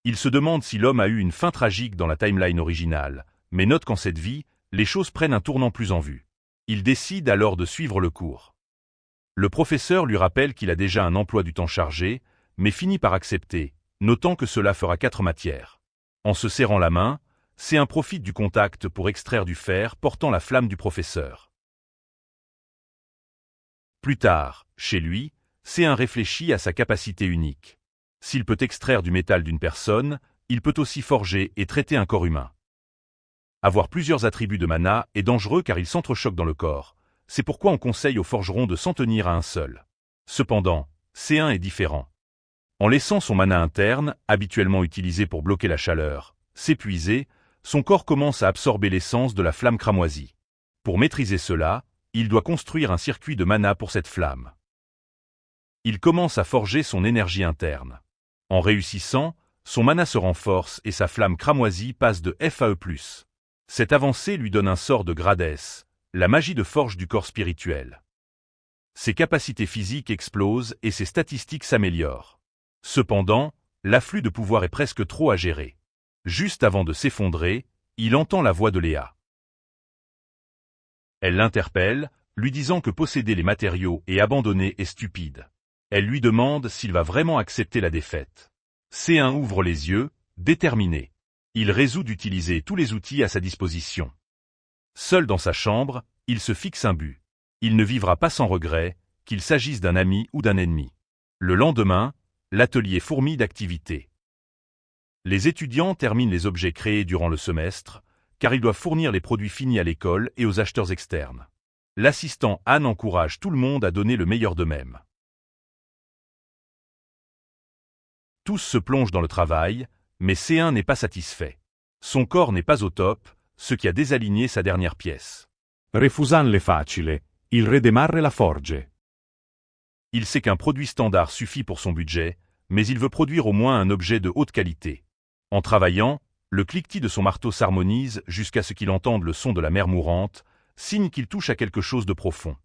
Il se demande si l'homme a eu une fin tragique dans la timeline originale, mais note qu'en cette vie, les choses prennent un tournant plus en vue. Il décide alors de suivre le cours. Le professeur lui rappelle qu'il a déjà un emploi du temps chargé, mais finit par accepter, notant que cela fera 4 matières. En se serrant la main, C1 profite du contact pour extraire du fer portant la flamme du professeur. Plus tard, chez lui, C1 réfléchit à sa capacité unique. S'il peut extraire du métal d'une personne, il peut aussi forger et traiter un corps humain. Avoir plusieurs attributs de mana est dangereux car ils s'entrechoquent dans le corps. C'est pourquoi on conseille aux forgerons de s'en tenir à un seul. Cependant, C1 est différent. En laissant son mana interne, habituellement utilisé pour bloquer la chaleur, s'épuiser, son corps commence à absorber l'essence de la flamme cramoisie. Pour maîtriser cela, il doit construire un circuit de mana pour cette flamme. Il commence à forger son énergie interne. En réussissant, son mana se renforce et sa flamme cramoisie passe de F à E+. Cette avancée lui donne un sort de grade S, la magie de forge du corps spirituel. Ses capacités physiques explosent et ses statistiques s'améliorent. Cependant, l'afflux de pouvoir est presque trop à gérer. Juste avant de s'effondrer, il entend la voix de Léa. Elle l'interpelle, lui disant que posséder les matériaux et abandonner est stupide. Elle lui demande s'il va vraiment accepter la défaite. C1 ouvre les yeux, déterminé. Il résout d'utiliser tous les outils à sa disposition. Seul dans sa chambre, il se fixe un but. Il ne vivra pas sans regret, qu'il s'agisse d'un ami ou d'un ennemi. Le lendemain, l'atelier fourmille d'activités. Les étudiants terminent les objets créés durant le semestre, car ils doivent fournir les produits finis à l'école et aux acheteurs externes. L'assistant Anne encourage tout le monde à donner le meilleur d'eux-mêmes. Tous se plongent dans le travail, mais C1 n'est pas satisfait. Son corps n'est pas au top, ce qui a désaligné sa dernière pièce. Refusan-le facile, il redémarre la forge. Il sait qu'un produit standard suffit pour son budget, mais il veut produire au moins un objet de haute qualité. En travaillant, le cliquetis de son marteau s'harmonise jusqu'à ce qu'il entende le son de la mer mourante, signe qu'il touche à quelque chose de profond.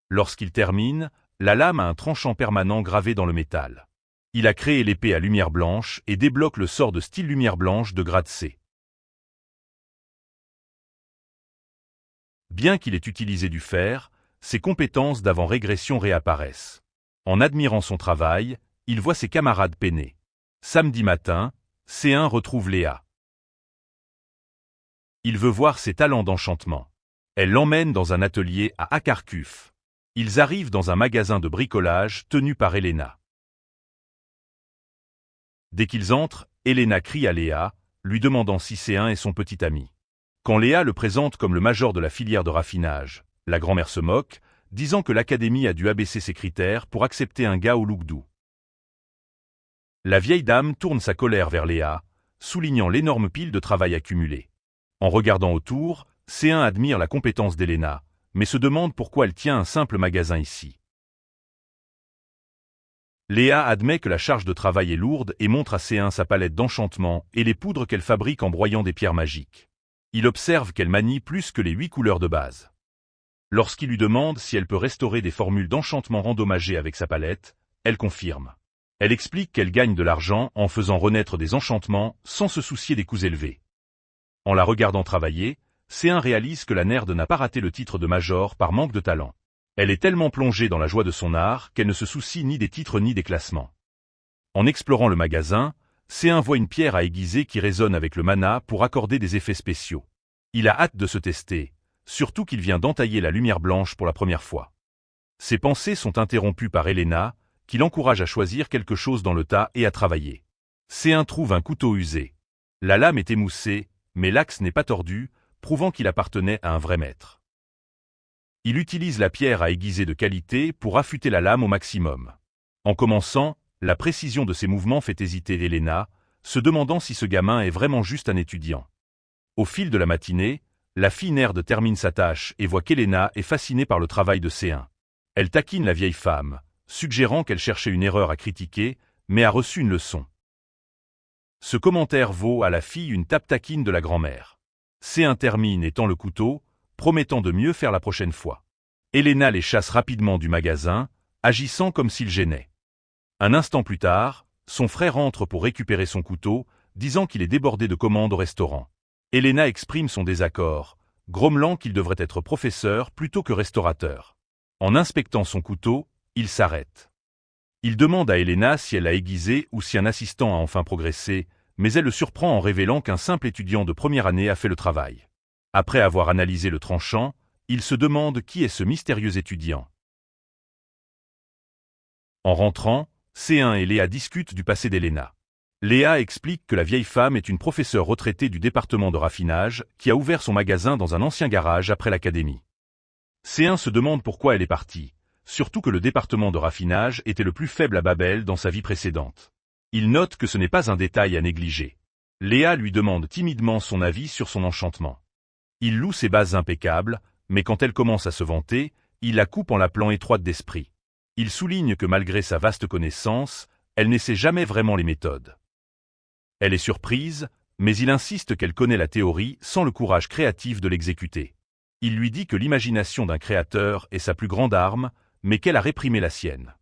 Lorsqu'il termine, la lame a un tranchant permanent gravé dans le métal. Il a créé l'épée à lumière blanche et débloque le sort de style lumière blanche de grade C. Bien qu'il ait utilisé du fer, ses compétences d'avant régression réapparaissent. En admirant son travail, il voit ses camarades peiner. Samedi matin, C1 retrouve Léa. Il veut voir ses talents d'enchantement. Elle l'emmène dans un atelier à Akarkuf. Ils arrivent dans un magasin de bricolage tenu par Elena. Dès qu'ils entrent, Elena crie à Léa, lui demandant si C1 est son petit ami. Quand Léa le présente comme le major de la filière de raffinage, la grand-mère se moque, disant que l'académie a dû abaisser ses critères pour accepter un gars au look doux. La vieille dame tourne sa colère vers Léa, soulignant l'énorme pile de travail accumulé. En regardant autour, C1 admire la compétence d'Elena, mais se demande pourquoi elle tient un simple magasin ici. Léa admet que la charge de travail est lourde et montre à C1 sa palette d'enchantement et les poudres qu'elle fabrique en broyant des pierres magiques. Il observe qu'elle manie plus que les 8 couleurs de base. Lorsqu'il lui demande si elle peut restaurer des formules d'enchantement endommagées avec sa palette, elle confirme. Elle explique qu'elle gagne de l'argent en faisant renaître des enchantements sans se soucier des coûts élevés. En la regardant travailler, C1 réalise que la nerd n'a pas raté le titre de major par manque de talent. Elle est tellement plongée dans la joie de son art qu'elle ne se soucie ni des titres ni des classements. En explorant le magasin, C1 voit une pierre à aiguiser qui résonne avec le mana pour accorder des effets spéciaux. Il a hâte de se tester, surtout qu'il vient d'entailler la lumière blanche pour la première fois. Ses pensées sont interrompues par Elena, qui l'encourage à choisir quelque chose dans le tas et à travailler. C1 trouve un couteau usé. La lame est émoussée, mais l'axe n'est pas tordu, prouvant qu'il appartenait à un vrai maître. Il utilise la pierre à aiguiser de qualité pour affûter la lame au maximum. En commençant, la précision de ses mouvements fait hésiter Elena, se demandant si ce gamin est vraiment juste un étudiant. Au fil de la matinée, la fille nerd termine sa tâche et voit qu'Elena est fascinée par le travail de C1. Elle taquine la vieille femme, suggérant qu'elle cherchait une erreur à critiquer, mais a reçu une leçon. Ce commentaire vaut à la fille une tape taquine de la grand-mère. C1 termine et tend le couteau, promettant de mieux faire la prochaine fois. Elena les chasse rapidement du magasin, agissant comme s'il gênait. Un instant plus tard, son frère entre pour récupérer son couteau, disant qu'il est débordé de commandes au restaurant. Elena exprime son désaccord, grommelant qu'il devrait être professeur plutôt que restaurateur. En inspectant son couteau, il s'arrête. Il demande à Elena si elle a aiguisé ou si un assistant a enfin progressé, mais elle le surprend en révélant qu'un simple étudiant de première année a fait le travail. Après avoir analysé le tranchant, il se demande qui est ce mystérieux étudiant. En rentrant, C1 et Léa discutent du passé d'Elena. Léa explique que la vieille femme est une professeure retraitée du département de raffinage qui a ouvert son magasin dans un ancien garage après l'académie. C1 se demande pourquoi elle est partie, surtout que le département de raffinage était le plus faible à Babel dans sa vie précédente. Il note que ce n'est pas un détail à négliger. Léa lui demande timidement son avis sur son enchantement. Il loue ses bases impeccables, mais quand elle commence à se vanter, il la coupe en l'appelant étroite d'esprit. Il souligne que malgré sa vaste connaissance, elle n'essaie jamais vraiment les méthodes. Elle est surprise, mais il insiste qu'elle connaît la théorie sans le courage créatif de l'exécuter. Il lui dit que l'imagination d'un créateur est sa plus grande arme, mais qu'elle a réprimé la sienne.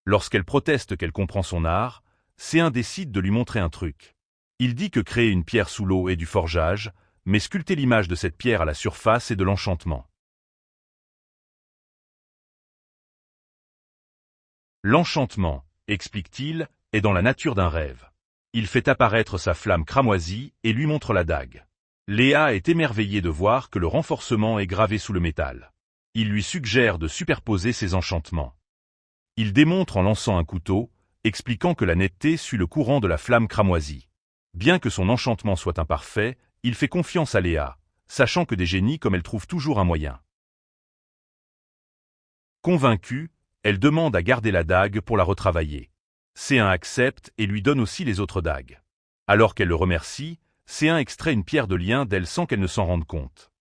Lorsqu'elle proteste qu'elle comprend son art, C1 décide de lui montrer un truc. Il dit que créer une pierre sous l'eau est du forgeage, mais sculpter l'image de cette pierre à la surface est de l'enchantement. L'enchantement, explique-t-il, est dans la nature d'un rêve. Il fait apparaître sa flamme cramoisie et lui montre la dague. Léa est émerveillée de voir que le renforcement est gravé sous le métal. Il lui suggère de superposer ses enchantements. Il démontre en lançant un couteau, expliquant que la netteté suit le courant de la flamme cramoisie. Bien que son enchantement soit imparfait, il fait confiance à Léa, sachant que des génies comme elle trouvent toujours un moyen. Convaincue, elle demande à garder la dague pour la retravailler. C1 accepte et lui donne aussi les autres dagues. Alors qu'elle le remercie, C1 extrait une pierre de lien d'elle sans qu'elle ne s'en rende compte.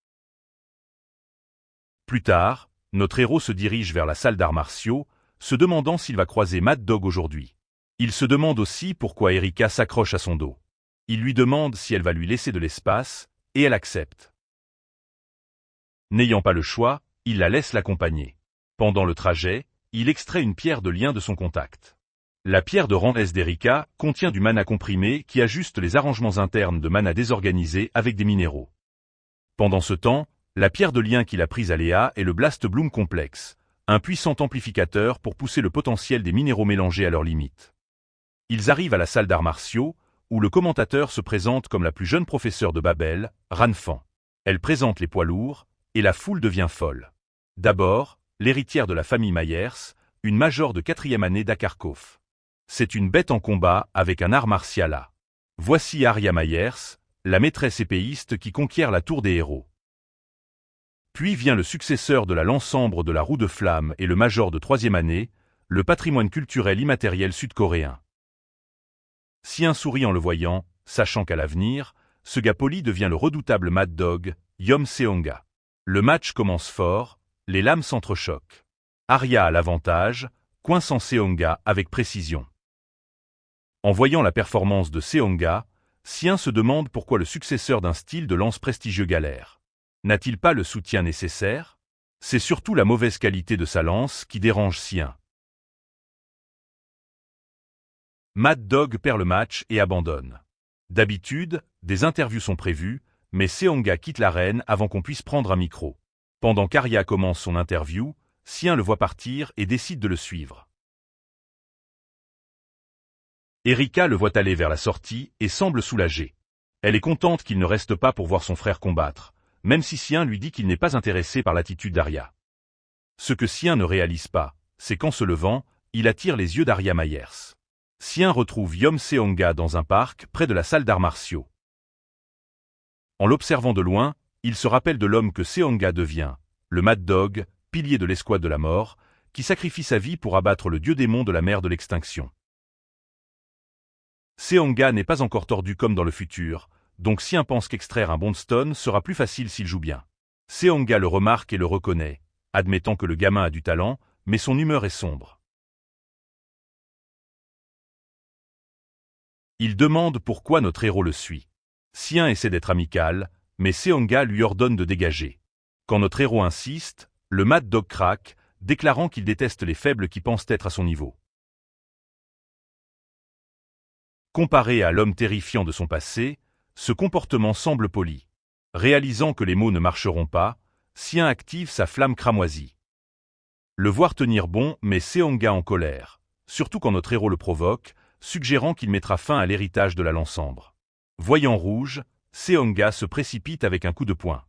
Plus tard, notre héros se dirige vers la salle d'arts martiaux, se demandant s'il va croiser Mad Dog aujourd'hui. Il se demande aussi pourquoi Erika s'accroche à son dos. Il lui demande si elle va lui laisser de l'espace, et elle accepte. N'ayant pas le choix, il la laisse l'accompagner. Pendant le trajet, il extrait une pierre de lien de son contact. La pierre de rang S d'Erika contient du mana comprimé qui ajuste les arrangements internes de mana désorganisés avec des minéraux. Pendant ce temps, la pierre de lien qu'il a prise à Léa est le Blast Bloom Complex, un puissant amplificateur pour pousser le potentiel des minéraux mélangés à leurs limites. Ils arrivent à la salle d'arts martiaux, où le commentateur se présente comme la plus jeune professeure de Babel, Ranfan. Elle présente les poids lourds, et la foule devient folle. D'abord, l'héritière de la famille Myers, une major de 4e année d'Akarkov. C'est une bête en combat avec un art martial à. Voici Arya Myers, la maîtresse épéiste qui conquiert la tour des héros. Puis vient le successeur de la lance-ambre de la roue de flamme et le major de 3e année, le patrimoine culturel immatériel sud-coréen. Si un sourit en le voyant, sachant qu'à l'avenir, ce gars poli devient le redoutable Mad Dog, Yom Seonga. Le match commence fort, les lames s'entrechoquent. Arya a l'avantage, coinçant Seonga avec précision. En voyant la performance de Seonga, Sien se demande pourquoi le successeur d'un style de lance prestigieux galère. N'a-t-il pas le soutien nécessaire? C'est surtout la mauvaise qualité de sa lance qui dérange Sien. Mad Dog perd le match et abandonne. D'habitude, des interviews sont prévues, mais Seonga quitte l'arène avant qu'on puisse prendre un micro. Pendant qu'Arya commence son interview, Sien le voit partir et décide de le suivre. Erika le voit aller vers la sortie et semble soulagée. Elle est contente qu'il ne reste pas pour voir son frère combattre, même si Sien lui dit qu'il n'est pas intéressé par l'attitude d'Arya. Ce que Sien ne réalise pas, c'est qu'en se levant, il attire les yeux d'Arya Myers. Xian retrouve Yom Seonga dans un parc près de la salle d'arts martiaux. En l'observant de loin, il se rappelle de l'homme que Seonga devient, le Mad Dog, pilier de l'escouade de la mort, qui sacrifie sa vie pour abattre le dieu démon de la mer de l'extinction. Seonga n'est pas encore tordu comme dans le futur, donc Xian pense qu'extraire un Bondstone sera plus facile s'il joue bien. Seonga le remarque et le reconnaît, admettant que le gamin a du talent, mais son humeur est sombre. Il demande pourquoi notre héros le suit. Xian essaie d'être amical, mais Seonga lui ordonne de dégager. Quand notre héros insiste, le Mad Dog craque, déclarant qu'il déteste les faibles qui pensent être à son niveau. Comparé à l'homme terrifiant de son passé, ce comportement semble poli. Réalisant que les mots ne marcheront pas, Xian active sa flamme cramoisie. Le voir tenir bon met Seonga en colère, surtout quand notre héros le provoque, suggérant qu'il mettra fin à l'héritage de la Lance-Ambre. Voyant rouge, Seonga se précipite avec un coup de poing.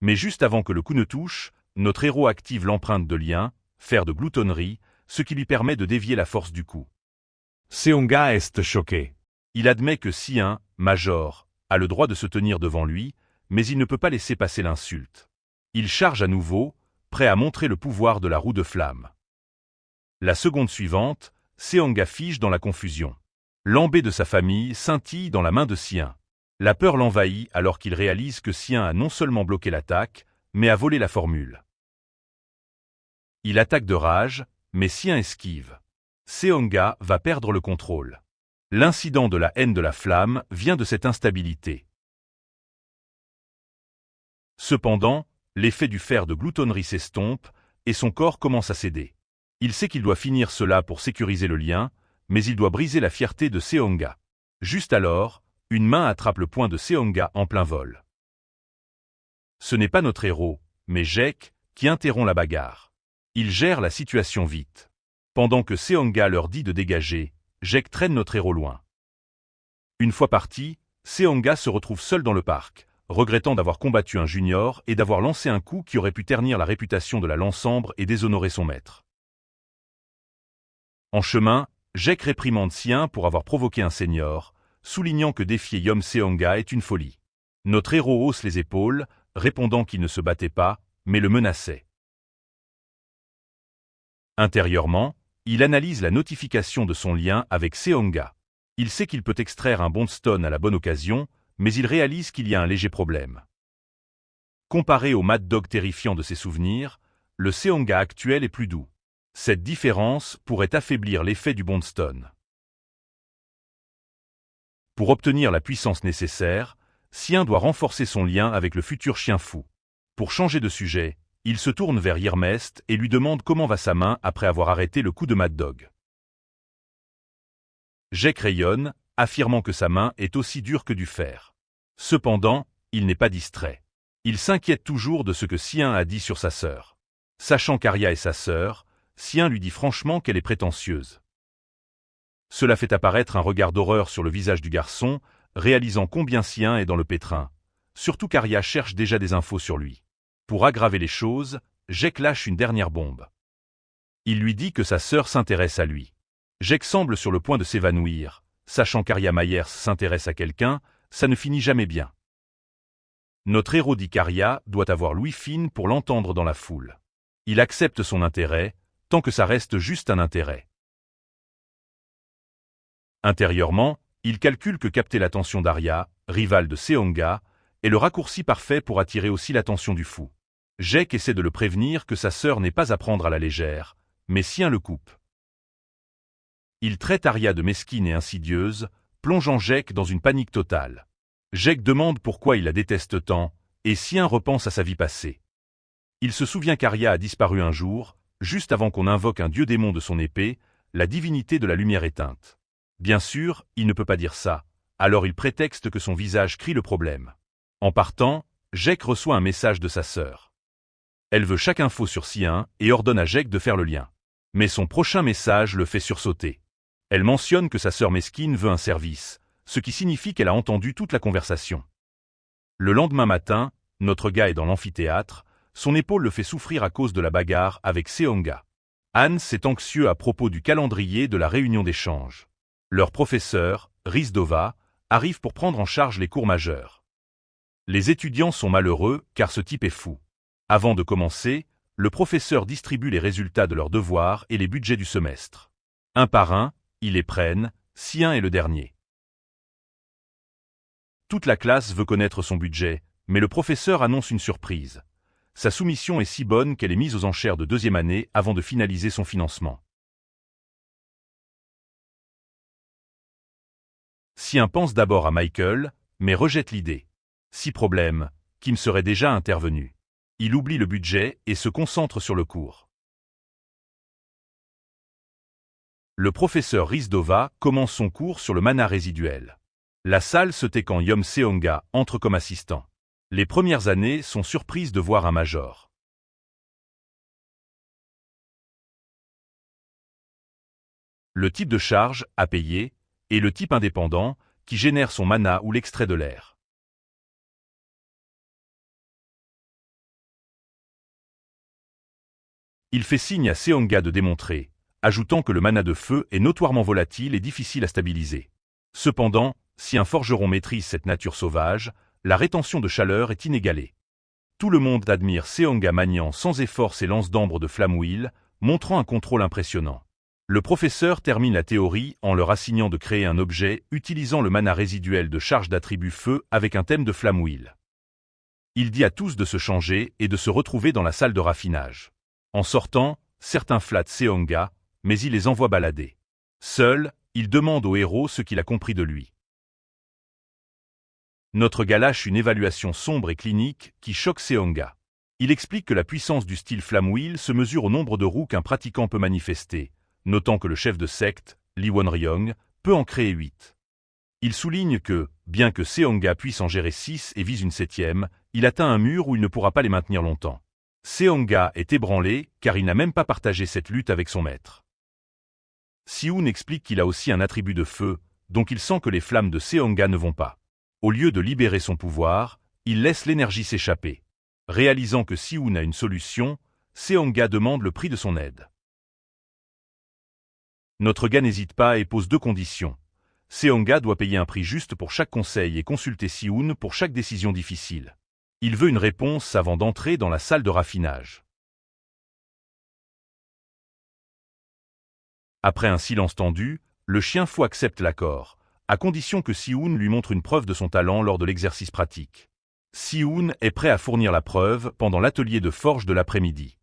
Mais juste avant que le coup ne touche, notre héros active l'empreinte de lien, fer de gloutonnerie, ce qui lui permet de dévier la force du coup. Seonga est choqué. Il admet que Xian, Major, a le droit de se tenir devant lui, mais il ne peut pas laisser passer l'insulte. Il charge à nouveau, prêt à montrer le pouvoir de la roue de flamme. La seconde suivante, Seonga fige dans la confusion. L'ambé de sa famille scintille dans la main de Xian. La peur l'envahit alors qu'il réalise que Xian a non seulement bloqué l'attaque, mais a volé la formule. Il attaque de rage, mais Xian esquive. Seonga va perdre le contrôle. L'incident de la haine de la flamme vient de cette instabilité. Cependant, l'effet du fer de gloutonnerie s'estompe et son corps commence à céder. Il sait qu'il doit finir cela pour sécuriser le lien, mais il doit briser la fierté de Seonga. Juste alors, une main attrape le poing de Seonga en plein vol. Ce n'est pas notre héros, mais Jaek, qui interrompt la bagarre. Il gère la situation vite. Pendant que Seonga leur dit de dégager, Jaek traîne notre héros loin. Une fois parti, Seonga se retrouve seul dans le parc, regrettant d'avoir combattu un junior et d'avoir lancé un coup qui aurait pu ternir la réputation de la Lance-Ambre et déshonorer son maître. En chemin, Jaek réprimande Xian pour avoir provoqué un senior, soulignant que défier Yom Seonga est une folie. Notre héros hausse les épaules, répondant qu'il ne se battait pas, mais le menaçait. Intérieurement, il analyse la notification de son lien avec Seonga. Il sait qu'il peut extraire un Bondstone à la bonne occasion, mais il réalise qu'il y a un léger problème. Comparé au Mad Dog terrifiant de ses souvenirs, le Seonga actuel est plus doux. Cette différence pourrait affaiblir l'effet du Bondstone. Pour obtenir la puissance nécessaire, Xian doit renforcer son lien avec le futur chien fou. Pour changer de sujet, il se tourne vers Irmest et lui demande comment va sa main après avoir arrêté le coup de Mad Dog. Jaek rayonne, affirmant que sa main est aussi dure que du fer. Cependant, il n'est pas distrait. Il s'inquiète toujours de ce que Xian a dit sur sa sœur. Sachant qu'Arya est sa sœur, Xian lui dit franchement qu'elle est prétentieuse. Cela fait apparaître un regard d'horreur sur le visage du garçon, réalisant combien Xian est dans le pétrin, surtout qu'Arya cherche déjà des infos sur lui. Pour aggraver les choses, Jaek lâche une dernière bombe. Il lui dit que sa sœur s'intéresse à lui. Jaek semble sur le point de s'évanouir, sachant qu'Arya Myers s'intéresse à quelqu'un, ça ne finit jamais bien. Notre héros dit qu'Arya doit avoir l'ouïe fine pour l'entendre dans la foule. Il accepte son intérêt, tant que ça reste juste un intérêt. Intérieurement, il calcule que capter l'attention d'Arya, rivale de Seonga, est le raccourci parfait pour attirer aussi l'attention du fou. Jaek essaie de le prévenir que sa sœur n'est pas à prendre à la légère, mais Xian le coupe. Il traite Arya de mesquine et insidieuse, plongeant Jaek dans une panique totale. Jaek demande pourquoi il la déteste tant, et Xian repense à sa vie passée. Il se souvient qu'Arya a disparu un jour, juste avant qu'on invoque un dieu démon de son épée, la divinité de la lumière éteinte. Bien sûr, il ne peut pas dire ça, alors il prétexte que son visage crie le problème. En partant, Jaek reçoit un message de sa sœur. Elle veut chaque info sur Xian et ordonne à Jaek de faire le lien. Mais son prochain message le fait sursauter. Elle mentionne que sa sœur mesquine veut un service, ce qui signifie qu'elle a entendu toute la conversation. Le lendemain matin, notre gars est dans l'amphithéâtre, son épaule le fait souffrir à cause de la bagarre avec Seonga. Hans est anxieux à propos du calendrier de la réunion d'échange. Leur professeur, Rizdova, arrive pour prendre en charge les cours majeurs. Les étudiants sont malheureux car ce type est fou. Avant de commencer, le professeur distribue les résultats de leurs devoirs et les budgets du semestre. Un par un, ils les prennent, si un est le dernier. Toute la classe veut connaître son budget, mais le professeur annonce une surprise. Sa soumission est si bonne qu'elle est mise aux enchères de deuxième année avant de finaliser son financement. Sien pense d'abord à Michael, mais rejette l'idée. Si problème, Kim serait déjà intervenu. Il oublie le budget et se concentre sur le cours. Le professeur Rizdova commence son cours sur le mana résiduel. La salle se tait quand Yom Seonga entre comme assistant. Les premières années sont surprises de voir un major. Le type de charge, à payer, et le type indépendant, qui génère son mana ou l'extrait de l'air. Il fait signe à Seonga de démontrer, ajoutant que le mana de feu est notoirement volatile et difficile à stabiliser. Cependant, si un forgeron maîtrise cette nature sauvage, la rétention de chaleur est inégalée. Tout le monde admire Seonga maniant sans effort ses lances d'ambre de flamme huile, montrant un contrôle impressionnant. Le professeur termine la théorie en leur assignant de créer un objet utilisant le mana résiduel de charge d'attribut feu avec un thème de flamme huile. Il dit à tous de se changer et de se retrouver dans la salle de raffinage. En sortant, certains flattent Seonga, mais il les envoie balader. Seul, il demande au héros ce qu'il a compris de lui. Notre gars lâche une évaluation sombre et clinique qui choque Seonga. Il explique que la puissance du style flamme huile se mesure au nombre de roues qu'un pratiquant peut manifester, notant que le chef de secte, Lee Won-ryong, peut en créer 8. Il souligne que, bien que Seonga puisse en gérer 6 et vise une 7e, il atteint un mur où il ne pourra pas les maintenir longtemps. Seonga est ébranlé car il n'a même pas partagé cette lutte avec son maître. Si-hoon explique qu'il a aussi un attribut de feu, donc il sent que les flammes de Seonga ne vont pas. Au lieu de libérer son pouvoir, il laisse l'énergie s'échapper. Réalisant que Si-hoon a une solution, Seonga demande le prix de son aide. Notre gars n'hésite pas et pose 2 conditions. Seonga doit payer un prix juste pour chaque conseil et consulter Si-hoon pour chaque décision difficile. Il veut une réponse avant d'entrer dans la salle de raffinage. Après un silence tendu, le chien fou accepte l'accord, à condition que Si-hoon lui montre une preuve de son talent lors de l'exercice pratique. Si-hoon est prêt à fournir la preuve pendant l'atelier de forge de l'après-midi.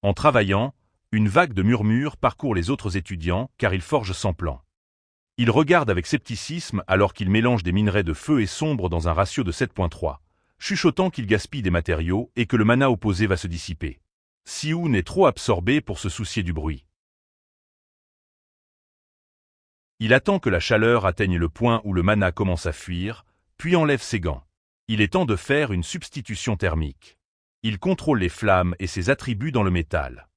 En travaillant, une vague de murmures parcourt les autres étudiants car ils forgent sans plan. Ils regardent avec scepticisme alors qu'ils mélangent des minerais de feu et sombre dans un ratio de 7.3, chuchotant qu'ils gaspillent des matériaux et que le mana opposé va se dissiper. Si-hoon est trop absorbé pour se soucier du bruit. Il attend que la chaleur atteigne le point où le mana commence à fuir, puis enlève ses gants. Il est temps de faire une substitution thermique. Il contrôle les flammes et ses attributs dans le métal.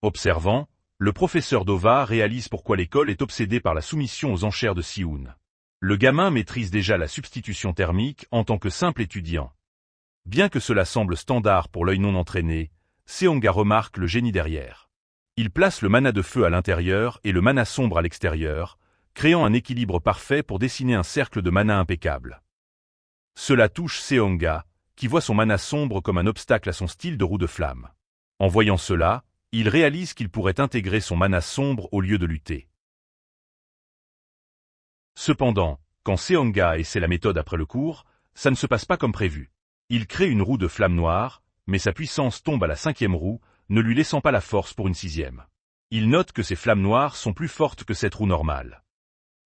Observant, le professeur Dova réalise pourquoi l'école est obsédée par la soumission aux enchères de Si-hoon. Le gamin maîtrise déjà la substitution thermique en tant que simple étudiant. Bien que cela semble standard pour l'œil non entraîné, Seonga remarque le génie derrière. Il place le mana de feu à l'intérieur et le mana sombre à l'extérieur, créant un équilibre parfait pour dessiner un cercle de mana impeccable. Cela touche Seonga, qui voit son mana sombre comme un obstacle à son style de roue de flamme. En voyant cela, il réalise qu'il pourrait intégrer son mana sombre au lieu de lutter. Cependant, quand Seonga essaie la méthode après le cours, ça ne se passe pas comme prévu. Il crée une roue de flamme noire, mais sa puissance tombe à la 5e roue, ne lui laissant pas la force pour une 6e. Il note que ces flammes noires sont plus fortes que cette roue normale.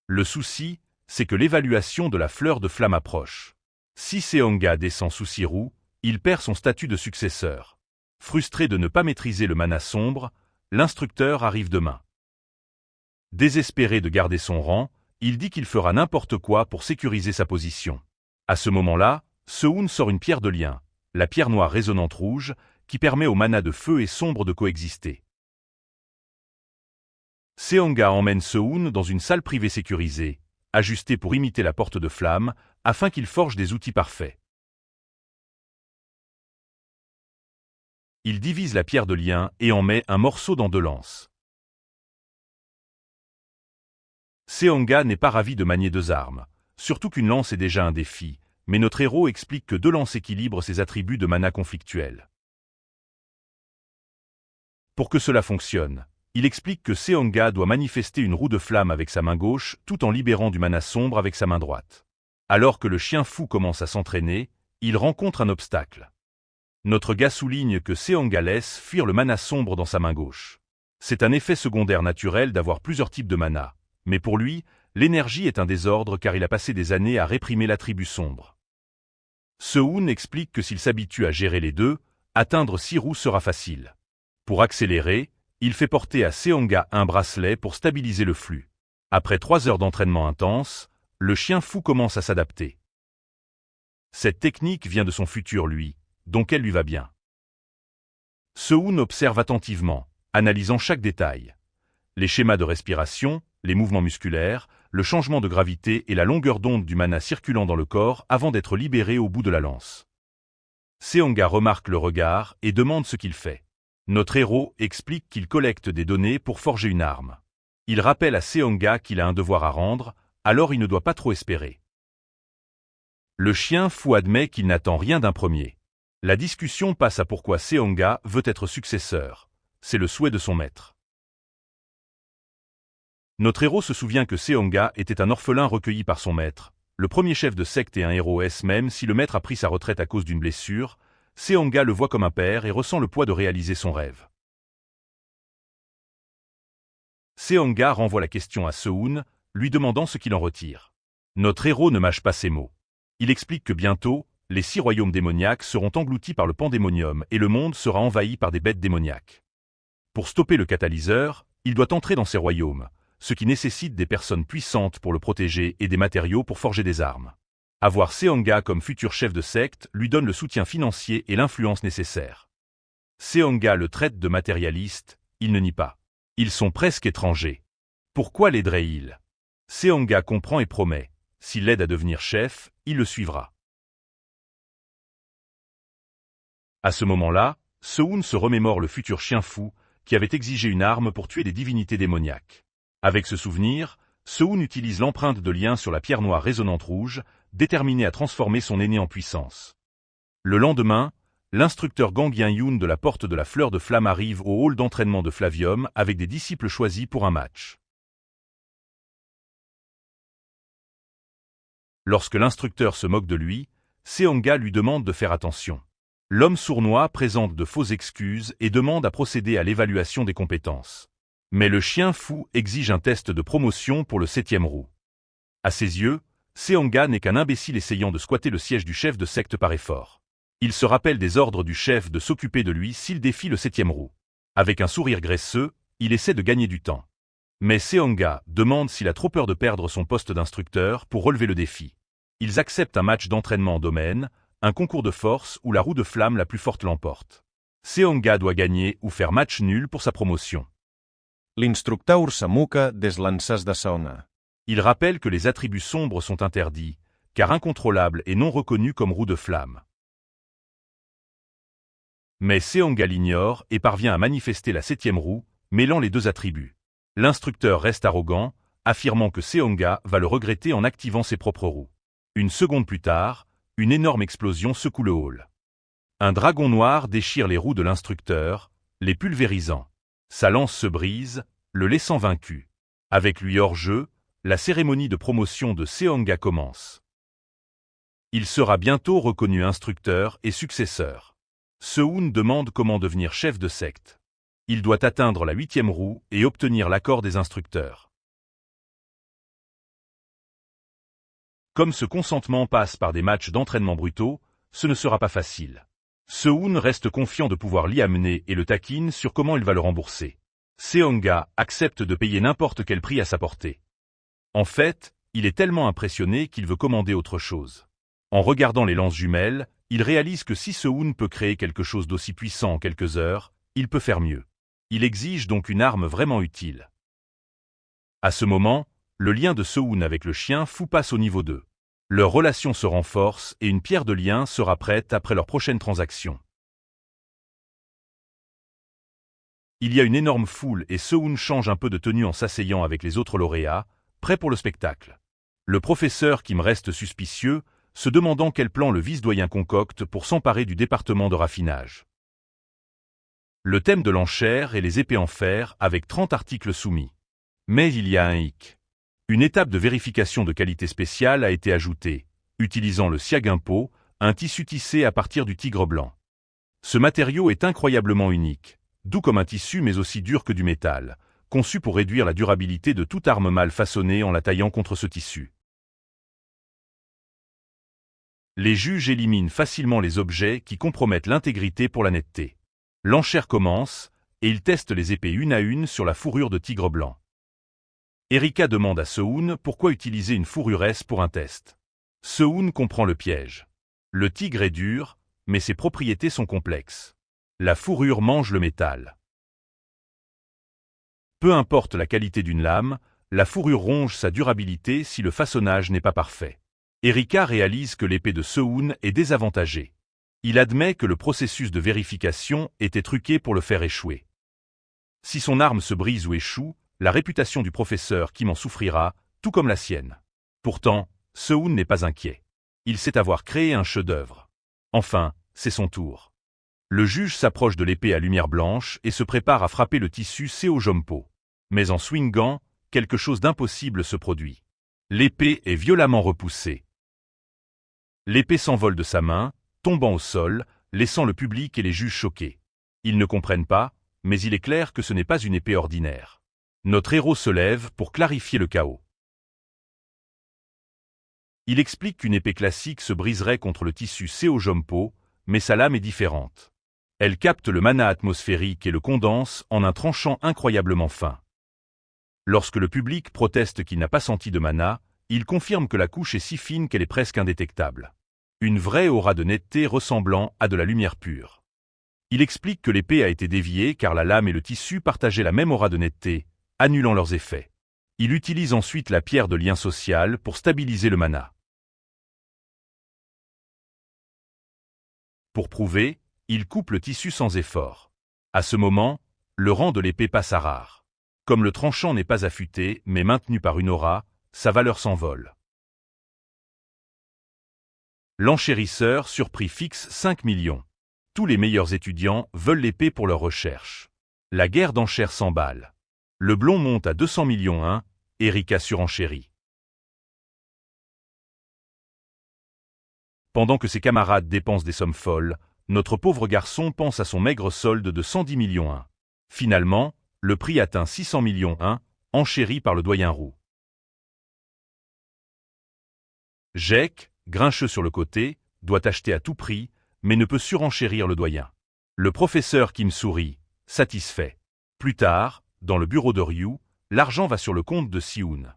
Le souci, c'est que l'évaluation de la fleur de flamme approche. Si Seonga descend sous 6 roues, il perd son statut de successeur. Frustré de ne pas maîtriser le mana sombre, l'instructeur arrive demain. Désespéré de garder son rang, il dit qu'il fera n'importe quoi pour sécuriser sa position. À ce moment-là, Se-hoon sort une pierre de lien, la pierre noire résonnante rouge, qui permet au mana de feu et sombre de coexister. Seonga emmène Se-hoon dans une salle privée sécurisée, ajustée pour imiter la porte de flamme, afin qu'il forge des outils parfaits. Il divise la pierre de lien et en met un morceau dans 2 lances. Seonga n'est pas ravi de manier 2 armes, surtout qu'une lance est déjà un défi, mais notre héros explique que 2 lances équilibrent ses attributs de mana conflictuels. Pour que cela fonctionne, il explique que Seonga doit manifester une roue de flamme avec sa main gauche tout en libérant du mana sombre avec sa main droite. Alors que le chien fou commence à s'entraîner, il rencontre un obstacle. Notre gars souligne que Seonga laisse fuir le mana sombre dans sa main gauche. C'est un effet secondaire naturel d'avoir plusieurs types de mana, mais pour lui, l'énergie est un désordre car il a passé des années à réprimer l'attribut sombre. Seoun explique que s'il s'habitue à gérer les deux, atteindre 6 roues sera facile. Pour accélérer, il fait porter à Seonga un bracelet pour stabiliser le flux. Après 3 heures d'entraînement intense, le chien fou commence à s'adapter. Cette technique vient de son futur lui, donc elle lui va bien. Seoun observe attentivement, analysant chaque détail. Les schémas de respiration, les mouvements musculaires, le changement de gravité et la longueur d'onde du mana circulant dans le corps avant d'être libéré au bout de la lance. Seonga remarque le regard et demande ce qu'il fait. Notre héros explique qu'il collecte des données pour forger une arme. Il rappelle à Seonga qu'il a un devoir à rendre, alors il ne doit pas trop espérer. Le chien fou admet qu'il n'attend rien d'un premier. La discussion passe à pourquoi Seonga veut être successeur. C'est le souhait de son maître. Notre héros se souvient que Seonga était un orphelin recueilli par son maître, le premier chef de secte et un héros même si le maître a pris sa retraite à cause d'une blessure, Seonga le voit comme un père et ressent le poids de réaliser son rêve. Seonga renvoie la question à Seoun, lui demandant ce qu'il en retire. Notre héros ne mâche pas ses mots. Il explique que bientôt, les 6 royaumes démoniaques seront engloutis par le pandémonium et le monde sera envahi par des bêtes démoniaques. Pour stopper le catalyseur, il doit entrer dans ces royaumes, ce qui nécessite des personnes puissantes pour le protéger et des matériaux pour forger des armes. Avoir Seonga comme futur chef de secte lui donne le soutien financier et l'influence nécessaires. Seonga le traite de matérialiste, il ne nie pas. Ils sont presque étrangers. Pourquoi l'aiderait-il? Seonga comprend et promet. S'il l'aide à devenir chef, il le suivra. À ce moment-là, Seoun se remémore le futur chien fou qui avait exigé une arme pour tuer des divinités démoniaques. Avec ce souvenir, Seoun utilise l'empreinte de lien sur la pierre noire résonnante rouge, déterminé à transformer son aîné en puissance. Le lendemain, l'instructeur Gang Yin-yoon de la porte de la fleur de flamme arrive au hall d'entraînement de Flavium avec des disciples choisis pour un match. Lorsque l'instructeur se moque de lui, Seonga lui demande de faire attention. L'homme sournois présente de fausses excuses et demande à procéder à l'évaluation des compétences. Mais le chien fou exige un test de promotion pour le 7e roue. À ses yeux, Seonga n'est qu'un imbécile essayant de squatter le siège du chef de secte par effort. Il se rappelle des ordres du chef de s'occuper de lui s'il défie le 7e roue. Avec un sourire graisseux, il essaie de gagner du temps. Mais Seonga demande s'il a trop peur de perdre son poste d'instructeur pour relever le défi. Ils acceptent un match d'entraînement en domaine, un concours de force où la roue de flamme la plus forte l'emporte. Seonga doit gagner ou faire match nul pour sa promotion. L'instructeur s'amuca des lances de Seona. Il rappelle que les attributs sombres sont interdits, car incontrôlables et non reconnus comme roue de flamme. Mais Seonga l'ignore et parvient à manifester la 7e roue, mêlant les 2 attributs. L'instructeur reste arrogant, affirmant que Seonga va le regretter en activant ses propres roues. Une seconde plus tard, une énorme explosion secoue le hall. Un dragon noir déchire les roues de l'instructeur, les pulvérisant. Sa lance se brise, le laissant vaincu. Avec lui hors jeu, la cérémonie de promotion de Seonga commence. Il sera bientôt reconnu instructeur et successeur. Seoun demande comment devenir chef de secte. Il doit atteindre la 8e roue et obtenir l'accord des instructeurs. Comme ce consentement passe par des matchs d'entraînement brutaux, ce ne sera pas facile. Seoun reste confiant de pouvoir l'y amener et le taquine sur comment il va le rembourser. Seonga accepte de payer n'importe quel prix à sa portée. En fait, il est tellement impressionné qu'il veut commander autre chose. En regardant les lances jumelles, il réalise que si Seoun peut créer quelque chose d'aussi puissant en quelques heures, il peut faire mieux. Il exige donc une arme vraiment utile. À ce moment, le lien de Seoun avec le chien fou passe au niveau 2. Leur relation se renforce et une pierre de lien sera prête après leur prochaine transaction. Il y a une énorme foule et Seoun change un peu de tenue en s'asseyant avec les autres lauréats, prêts pour le spectacle. Le professeur Kim reste suspicieux, se demandant quel plan le vice-doyen concocte pour s'emparer du département de raffinage. Le thème de l'enchère est les épées en fer avec 30 articles soumis. Mais il y a un hic. Une étape de vérification de qualité spéciale a été ajoutée, utilisant le siaguimpo, un tissu tissé à partir du tigre blanc. Ce matériau est incroyablement unique, doux comme un tissu mais aussi dur que du métal, conçu pour réduire la durabilité de toute arme mal façonnée en la taillant contre ce tissu. Les juges éliminent facilement les objets qui compromettent l'intégrité pour la netteté. L'enchère commence, et ils testent les épées une à une sur la fourrure de tigre blanc. Erika demande à Seoun pourquoi utiliser une fourrure S pour un test. Seoun comprend le piège. Le tigre est dur, mais ses propriétés sont complexes. La fourrure mange le métal. Peu importe la qualité d'une lame, la fourrure ronge sa durabilité si le façonnage n'est pas parfait. Erika réalise que l'épée de Seoun est désavantagée. Il admet que le processus de vérification était truqué pour le faire échouer. Si son arme se brise ou échoue, la réputation du professeur Kim en souffrira, tout comme la sienne. Pourtant, Seoun n'est pas inquiet. Il sait avoir créé un chef-d'œuvre. Enfin, c'est son tour. Le juge s'approche de l'épée à lumière blanche et se prépare à frapper le tissu Seojompo. Mais en swingant, quelque chose d'impossible se produit. L'épée est violemment repoussée. L'épée s'envole de sa main, tombant au sol, laissant le public et les juges choqués. Ils ne comprennent pas, mais il est clair que ce n'est pas une épée ordinaire. Notre héros se lève pour clarifier le chaos. Il explique qu'une épée classique se briserait contre le tissu Seojompo, mais sa lame est différente. Elle capte le mana atmosphérique et le condense en un tranchant incroyablement fin. Lorsque le public proteste qu'il n'a pas senti de mana, il confirme que la couche est si fine qu'elle est presque indétectable. Une vraie aura de netteté ressemblant à de la lumière pure. Il explique que l'épée a été déviée car la lame et le tissu partageaient la même aura de netteté, annulant leurs effets. Il utilise ensuite la pierre de lien social pour stabiliser le mana. Pour prouver, il coupe le tissu sans effort. À ce moment, le rang de l'épée passe à rare. Comme le tranchant n'est pas affûté mais maintenu par une aura, sa valeur s'envole. L'enchérisseur surpris fixe 5 millions. Tous les meilleurs étudiants veulent l'épée pour leurs recherches. La guerre d'enchères s'emballe. Le blond monte à 200 millions 1, Erika surenchérit. Pendant que ses camarades dépensent des sommes folles, notre pauvre garçon pense à son maigre solde de 110 millions 1. Finalement, le prix atteint 600 millions 1, enchéri par le doyen roux. Jek, grincheux sur le côté, doit acheter à tout prix, mais ne peut surenchérir le doyen. Le professeur Kim sourit, satisfait. Plus tard, dans le bureau de Ryu, l'argent va sur le compte de Seoun.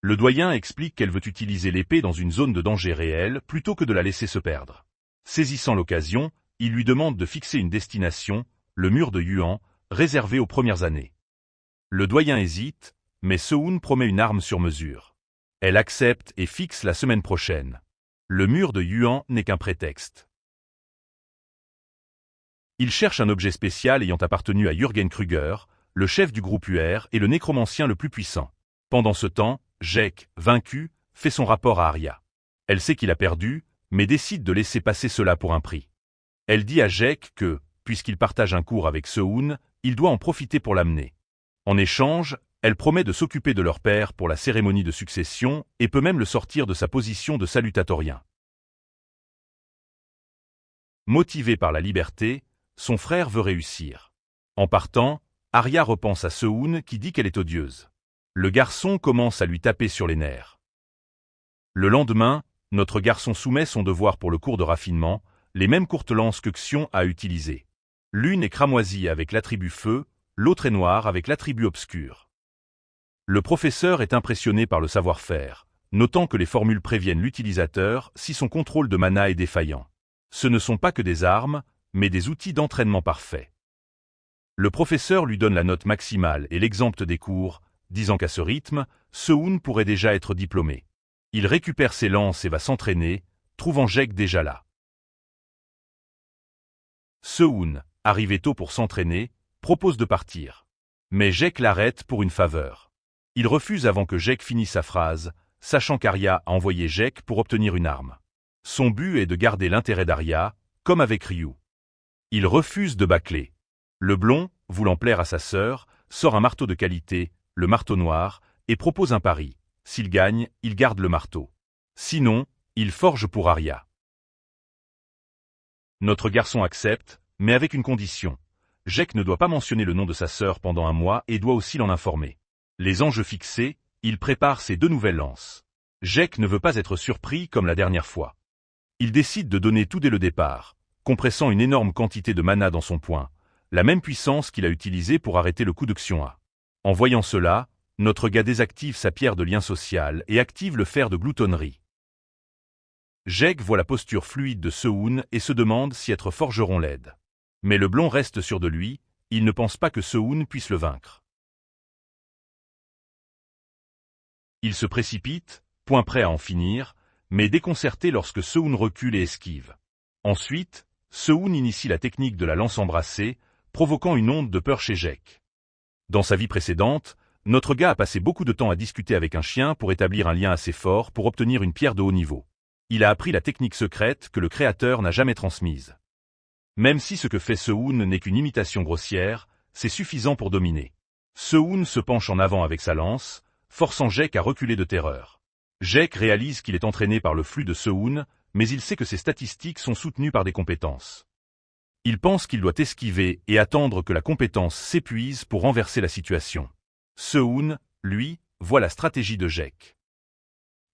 Le doyen explique qu'elle veut utiliser l'épée dans une zone de danger réel plutôt que de la laisser se perdre. Saisissant l'occasion, il lui demande de fixer une destination, le mur de Yuan, réservé aux premières années. Le doyen hésite, mais Seoun promet une arme sur mesure. Elle accepte et fixe la semaine prochaine. Le mur de Yuan n'est qu'un prétexte. Il cherche un objet spécial ayant appartenu à Jürgen Krüger, le chef du groupe UR et le nécromancien le plus puissant. Pendant ce temps, Jek, vaincu, fait son rapport à Arya. Elle sait qu'il a perdu, mais décide de laisser passer cela pour un prix. Elle dit à Jek que, puisqu'il partage un cours avec Seoun, il doit en profiter pour l'amener. En échange, elle promet de s'occuper de leur père pour la cérémonie de succession et peut même le sortir de sa position de salutatorien. Motivé par la liberté, son frère veut réussir. En partant, Arya repense à Seoun qui dit qu'elle est odieuse. Le garçon commence à lui taper sur les nerfs. Le lendemain, notre garçon soumet son devoir pour le cours de raffinement, les mêmes courtes lances que Xion a utilisées. L'une est cramoisie avec l'attribut feu, l'autre est noire avec l'attribut obscur. Le professeur est impressionné par le savoir-faire, notant que les formules préviennent l'utilisateur si son contrôle de mana est défaillant. Ce ne sont pas que des armes, mais des outils d'entraînement parfaits. Le professeur lui donne la note maximale et l'exempte des cours, disant qu'à ce rythme, Seoun pourrait déjà être diplômé. Il récupère ses lances et va s'entraîner, trouvant Jek déjà là. Seoun, arrivé tôt pour s'entraîner, propose de partir. Mais Jake l'arrête pour une faveur. Il refuse avant que Jake finisse sa phrase, sachant qu'Arya a envoyé Jake pour obtenir une arme. Son but est de garder l'intérêt d'Arya, comme avec Ryu. Il refuse de bâcler. Le blond, voulant plaire à sa sœur, sort un marteau de qualité, le marteau noir, et propose un pari. S'il gagne, il garde le marteau. Sinon, il forge pour Arya. Notre garçon accepte, mais avec une condition. Jake ne doit pas mentionner le nom de sa sœur pendant un mois et doit aussi l'en informer. Les enjeux fixés, il prépare ses 2 nouvelles lances. Jake ne veut pas être surpris comme la dernière fois. Il décide de donner tout dès le départ, compressant une énorme quantité de mana dans son poing, la même puissance qu'il a utilisée pour arrêter le coup de Xion-A. En voyant cela, notre gars désactive sa pierre de lien social et active le fer de gloutonnerie. Jake voit la posture fluide de Seoun et se demande si être forgeron l'aide. Mais le blond reste sûr de lui, il ne pense pas que Seoun puisse le vaincre. Il se précipite, point prêt à en finir, mais déconcerté lorsque Seoun recule et esquive. Ensuite, Seoun initie la technique de la lance embrassée, provoquant une onde de peur chez Jake. Dans sa vie précédente, notre gars a passé beaucoup de temps à discuter avec un chien pour établir un lien assez fort pour obtenir une pierre de haut niveau. Il a appris la technique secrète que le créateur n'a jamais transmise. Même si ce que fait Seoun n'est qu'une imitation grossière, c'est suffisant pour dominer. Seoun se penche en avant avec sa lance, forçant Jake à reculer de terreur. Jake réalise qu'il est entraîné par le flux de Seoun, mais il sait que ses statistiques sont soutenues par des compétences. Il pense qu'il doit esquiver et attendre que la compétence s'épuise pour renverser la situation. Seoun, lui, voit la stratégie de Jake.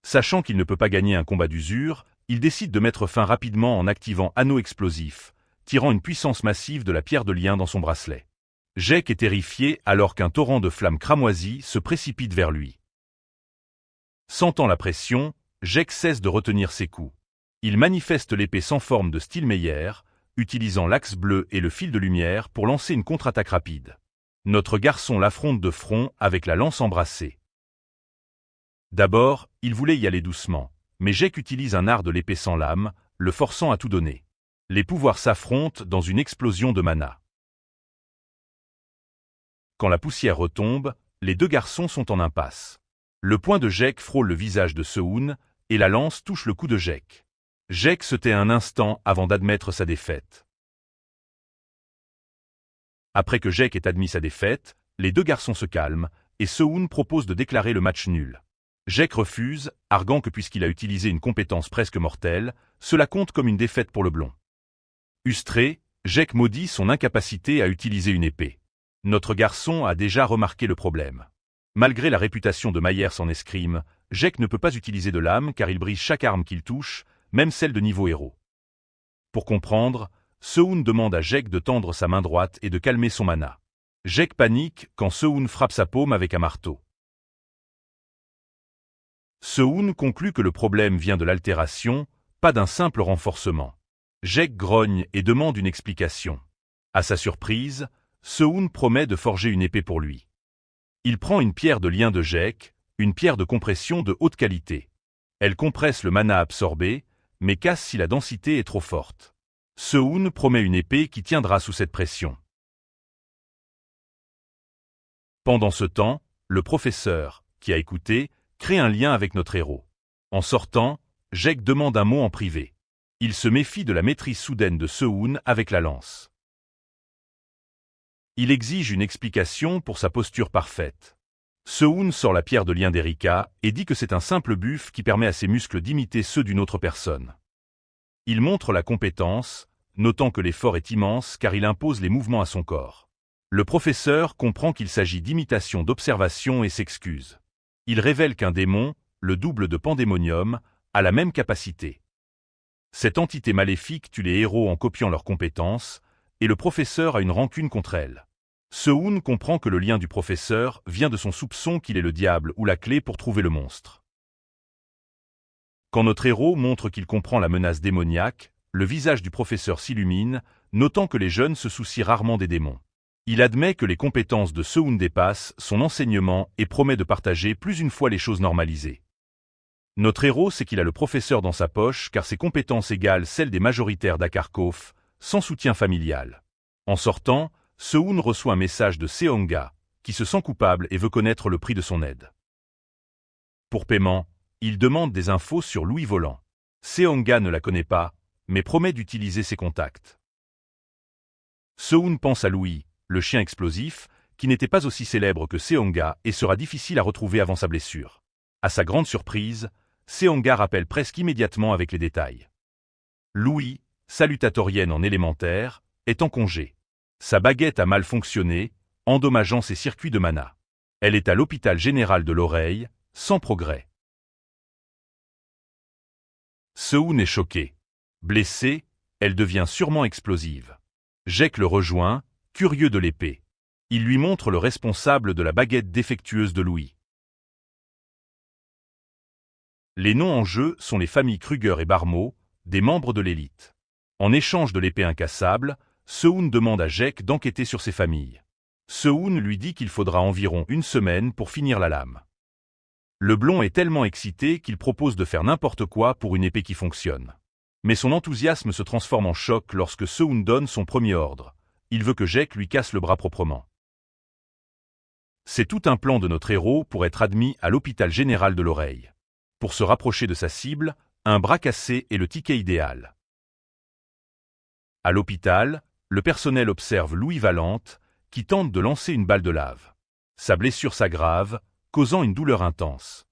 Sachant qu'il ne peut pas gagner un combat d'usure, il décide de mettre fin rapidement en activant Anneau explosif, tirant une puissance massive de la pierre de lien dans son bracelet. Jake est terrifié alors qu'un torrent de flammes cramoisies se précipite vers lui. Sentant la pression, Jake cesse de retenir ses coups. Il manifeste l'épée sans forme de Steelmeyer, utilisant l'axe bleu et le fil de lumière pour lancer une contre-attaque rapide. Notre garçon l'affronte de front avec la lance embrassée. D'abord, il voulait y aller doucement, mais Jake utilise un art de l'épée sans lame, le forçant à tout donner. Les pouvoirs s'affrontent dans une explosion de mana. Quand la poussière retombe, les 2 garçons sont en impasse. Le poing de Jake frôle le visage de Seoun, et la lance touche le cou de Jake. Jake se tait un instant avant d'admettre sa défaite. Après que Jake ait admis sa défaite, les 2 garçons se calment, et Seoun propose de déclarer le match nul. Jake refuse, arguant que puisqu'il a utilisé une compétence presque mortelle, cela compte comme une défaite pour le blond. Frustré, Jake maudit son incapacité à utiliser une épée. Notre garçon a déjà remarqué le problème. Malgré la réputation de Myers en escrime, Jake ne peut pas utiliser de lame car il brise chaque arme qu'il touche, même celle de niveau héros. Pour comprendre, Seoun demande à Jake de tendre sa main droite et de calmer son mana. Jake panique quand Seoun frappe sa paume avec un marteau. Seoun conclut que le problème vient de l'altération, pas d'un simple renforcement. Jake grogne et demande une explication. À sa surprise, Seoun promet de forger une épée pour lui. Il prend une pierre de lien de Jake, une pierre de compression de haute qualité. Elle compresse le mana absorbé, mais casse si la densité est trop forte. Seoun promet une épée qui tiendra sous cette pression. Pendant ce temps, le professeur, qui a écouté, crée un lien avec notre héros. En sortant, Jake demande un mot en privé. Il se méfie de la maîtrise soudaine de Seoun avec la lance. Il exige une explication pour sa posture parfaite. Seoun sort la pierre de lien d'Erika et dit que c'est un simple buff qui permet à ses muscles d'imiter ceux d'une autre personne. Il montre la compétence, notant que l'effort est immense car il impose les mouvements à son corps. Le professeur comprend qu'il s'agit d'imitation d'observation et s'excuse. Il révèle qu'un démon, le double de Pandémonium, a la même capacité. Cette entité maléfique tue les héros en copiant leurs compétences, et le professeur a une rancune contre elle. Seoun comprend que le lien du professeur vient de son soupçon qu'il est le diable ou la clé pour trouver le monstre. Quand notre héros montre qu'il comprend la menace démoniaque, le visage du professeur s'illumine, notant que les jeunes se soucient rarement des démons. Il admet que les compétences de Seoun dépassent son enseignement et promet de partager plus une fois les choses normalisées. Notre héros sait qu'il a le professeur dans sa poche car ses compétences égalent celles des majoritaires d'Akarkov, sans soutien familial. En sortant, Seun reçoit un message de Seonga, qui se sent coupable et veut connaître le prix de son aide. Pour paiement, il demande des infos sur Louis Volant. Seonga ne la connaît pas, mais promet d'utiliser ses contacts. Seun pense à Louis, le chien explosif, qui n'était pas aussi célèbre que Seonga et sera difficile à retrouver avant sa blessure. À sa grande surprise, Seonga rappelle presque immédiatement avec les détails. Louis, salutatorienne en élémentaire, est en congé. Sa baguette a mal fonctionné, endommageant ses circuits de mana. Elle est à l'hôpital général de l'oreille, sans progrès. Seun est choquée. Blessée, elle devient sûrement explosive. Jaek le rejoint, curieux de l'épée. Il lui montre le responsable de la baguette défectueuse de Louis. Les noms en jeu sont les familles Kruger et Barmo, des membres de l'élite. En échange de l'épée incassable, Seun demande à Jaek d'enquêter sur ces familles. Seun lui dit qu'il faudra environ une semaine pour finir la lame. Le blond est tellement excité qu'il propose de faire n'importe quoi pour une épée qui fonctionne. Mais son enthousiasme se transforme en choc lorsque Seun donne son premier ordre. Il veut que Jaek lui casse le bras proprement. C'est tout un plan de notre héros pour être admis à l'hôpital général de l'oreille. Pour se rapprocher de sa cible, un bras cassé est le ticket idéal. À l'hôpital, le personnel observe Louis Valente, qui tente de lancer une balle de lave. Sa blessure s'aggrave, causant une douleur intense.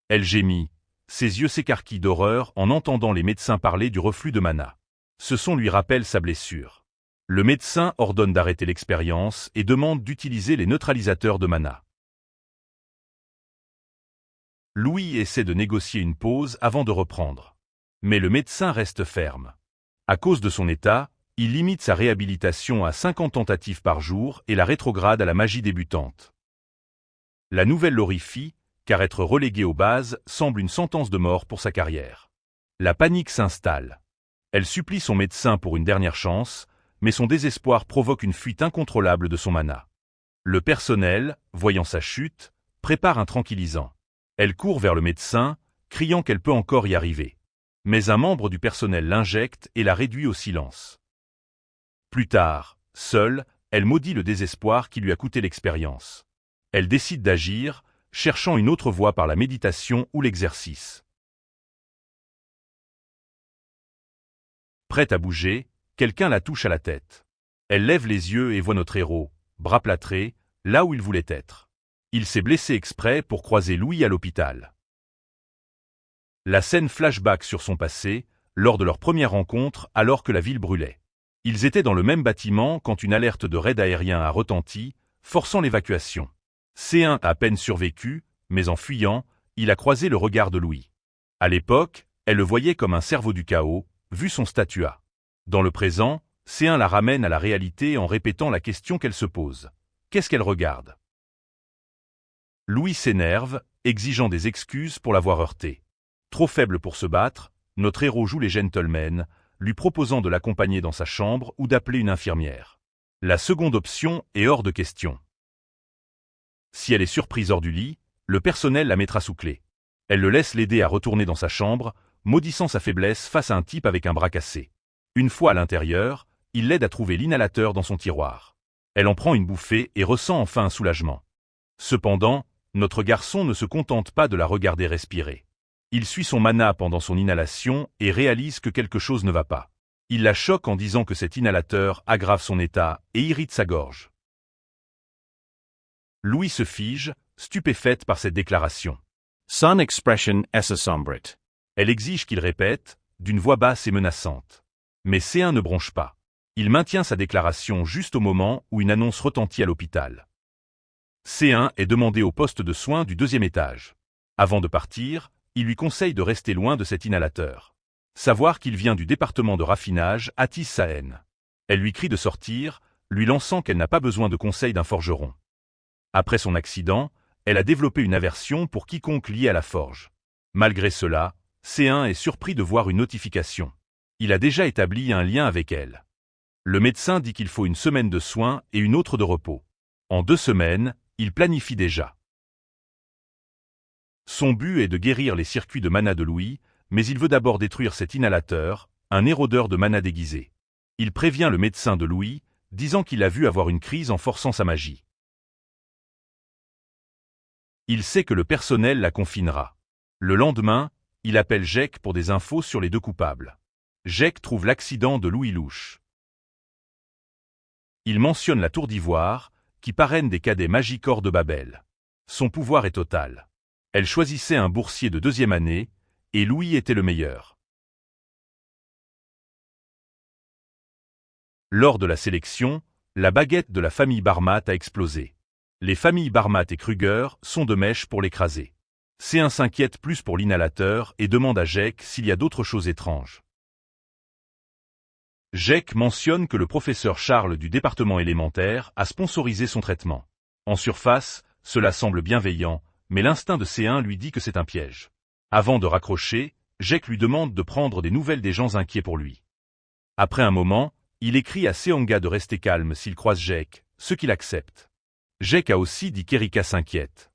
Elle gémit, ses yeux s'écarquillent d'horreur en entendant les médecins parler du reflux de mana. Ce son lui rappelle sa blessure. Le médecin ordonne d'arrêter l'expérience et demande d'utiliser les neutralisateurs de mana. Louis essaie de négocier une pause avant de reprendre. Mais le médecin reste ferme. À cause de son état, il limite sa réhabilitation à 50 tentatives par jour et la rétrograde à la magie débutante. La nouvelle l'horrifie, car être relégué aux bases semble une sentence de mort pour sa carrière. La panique s'installe. Elle supplie son médecin pour une dernière chance, mais son désespoir provoque une fuite incontrôlable de son mana. Le personnel, voyant sa chute, prépare un tranquillisant. Elle court vers le médecin, criant qu'elle peut encore y arriver. Mais un membre du personnel l'injecte et la réduit au silence. Plus tard, seule, elle maudit le désespoir qui lui a coûté l'expérience. Elle décide d'agir, cherchant une autre voie par la méditation ou l'exercice. Prête à bouger, quelqu'un la touche à la tête. Elle lève les yeux et voit notre héros, bras plâtrés, là où il voulait être. Il s'est blessé exprès pour croiser Louis à l'hôpital. La scène flashback sur son passé, lors de leur première rencontre alors que la ville brûlait. Ils étaient dans le même bâtiment quand une alerte de raid aérien a retenti, forçant l'évacuation. C1 a à peine survécu, mais en fuyant, il a croisé le regard de Louis. À l'époque, elle le voyait comme un cerveau du chaos, vu son statuat. Dans le présent, C1 la ramène à la réalité en répétant la question qu'elle se pose. Qu'est-ce qu'elle regarde ? Louis s'énerve, exigeant des excuses pour l'avoir heurté. Trop faible pour se battre, notre héros joue les gentlemen, lui proposant de l'accompagner dans sa chambre ou d'appeler une infirmière. La seconde option est hors de question. Si elle est surprise hors du lit, le personnel la mettra sous clé. Elle le laisse l'aider à retourner dans sa chambre, maudissant sa faiblesse face à un type avec un bras cassé. Une fois à l'intérieur, il l'aide à trouver l'inhalateur dans son tiroir. Elle en prend une bouffée et ressent enfin un soulagement. Cependant, notre garçon ne se contente pas de la regarder respirer. Il suit son mana pendant son inhalation et réalise que quelque chose ne va pas. Il la choque en disant que cet inhalateur aggrave son état et irrite sa gorge. Louis se fige, stupéfaite par cette déclaration. Son expression est assombrit. Elle exige qu'il répète, d'une voix basse et menaçante. Mais C1 ne bronche pas. Il maintient sa déclaration juste au moment où une annonce retentit à l'hôpital. C1 est demandé au poste de soins du 2e étage. Avant de partir, il lui conseille de rester loin de cet inhalateur. Savoir qu'il vient du département de raffinage attise sa haine. Elle lui crie de sortir, lui lançant qu'elle n'a pas besoin de conseils d'un forgeron. Après son accident, elle a développé une aversion pour quiconque lié à la forge. Malgré cela, C1 est surpris de voir une notification. Il a déjà établi un lien avec elle. Le médecin dit qu'il faut une semaine de soins et une autre de repos. En 2 semaines, il planifie déjà. Son but est de guérir les circuits de mana de Louis, mais il veut d'abord détruire cet inhalateur, un érodeur de mana déguisé. Il prévient le médecin de Louis, disant qu'il l'a vu avoir une crise en forçant sa magie. Il sait que le personnel la confinera. Le lendemain, il appelle Jake pour des infos sur les deux coupables. Jake trouve l'accident de Louis louche. Il mentionne la tour d'ivoire, qui parraine des cadets Magicor de Babel. Son pouvoir est total. Elle choisissait un boursier de 2e année, et Louis était le meilleur. Lors de la sélection, la baguette de la famille Barmat a explosé. Les familles Barmat et Kruger sont de mèche pour l'écraser. C1 s'inquiète plus pour l'inhalateur et demande à Jake s'il y a d'autres choses étranges. Jake mentionne que le professeur Charles du département élémentaire a sponsorisé son traitement. En surface, cela semble bienveillant, mais l'instinct de C1 lui dit que c'est un piège. Avant de raccrocher, Jake lui demande de prendre des nouvelles des gens inquiets pour lui. Après un moment, il écrit à Seonga de rester calme s'il croise Jake, ce qu'il accepte. Jake a aussi dit qu'Erika s'inquiète.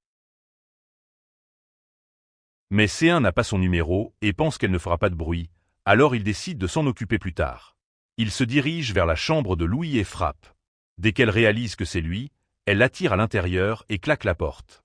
Mais C1 n'a pas son numéro et pense qu'elle ne fera pas de bruit, alors il décide de s'en occuper plus tard. Il se dirige vers la chambre de Louis et frappe. Dès qu'elle réalise que c'est lui, elle l'attire à l'intérieur et claque la porte.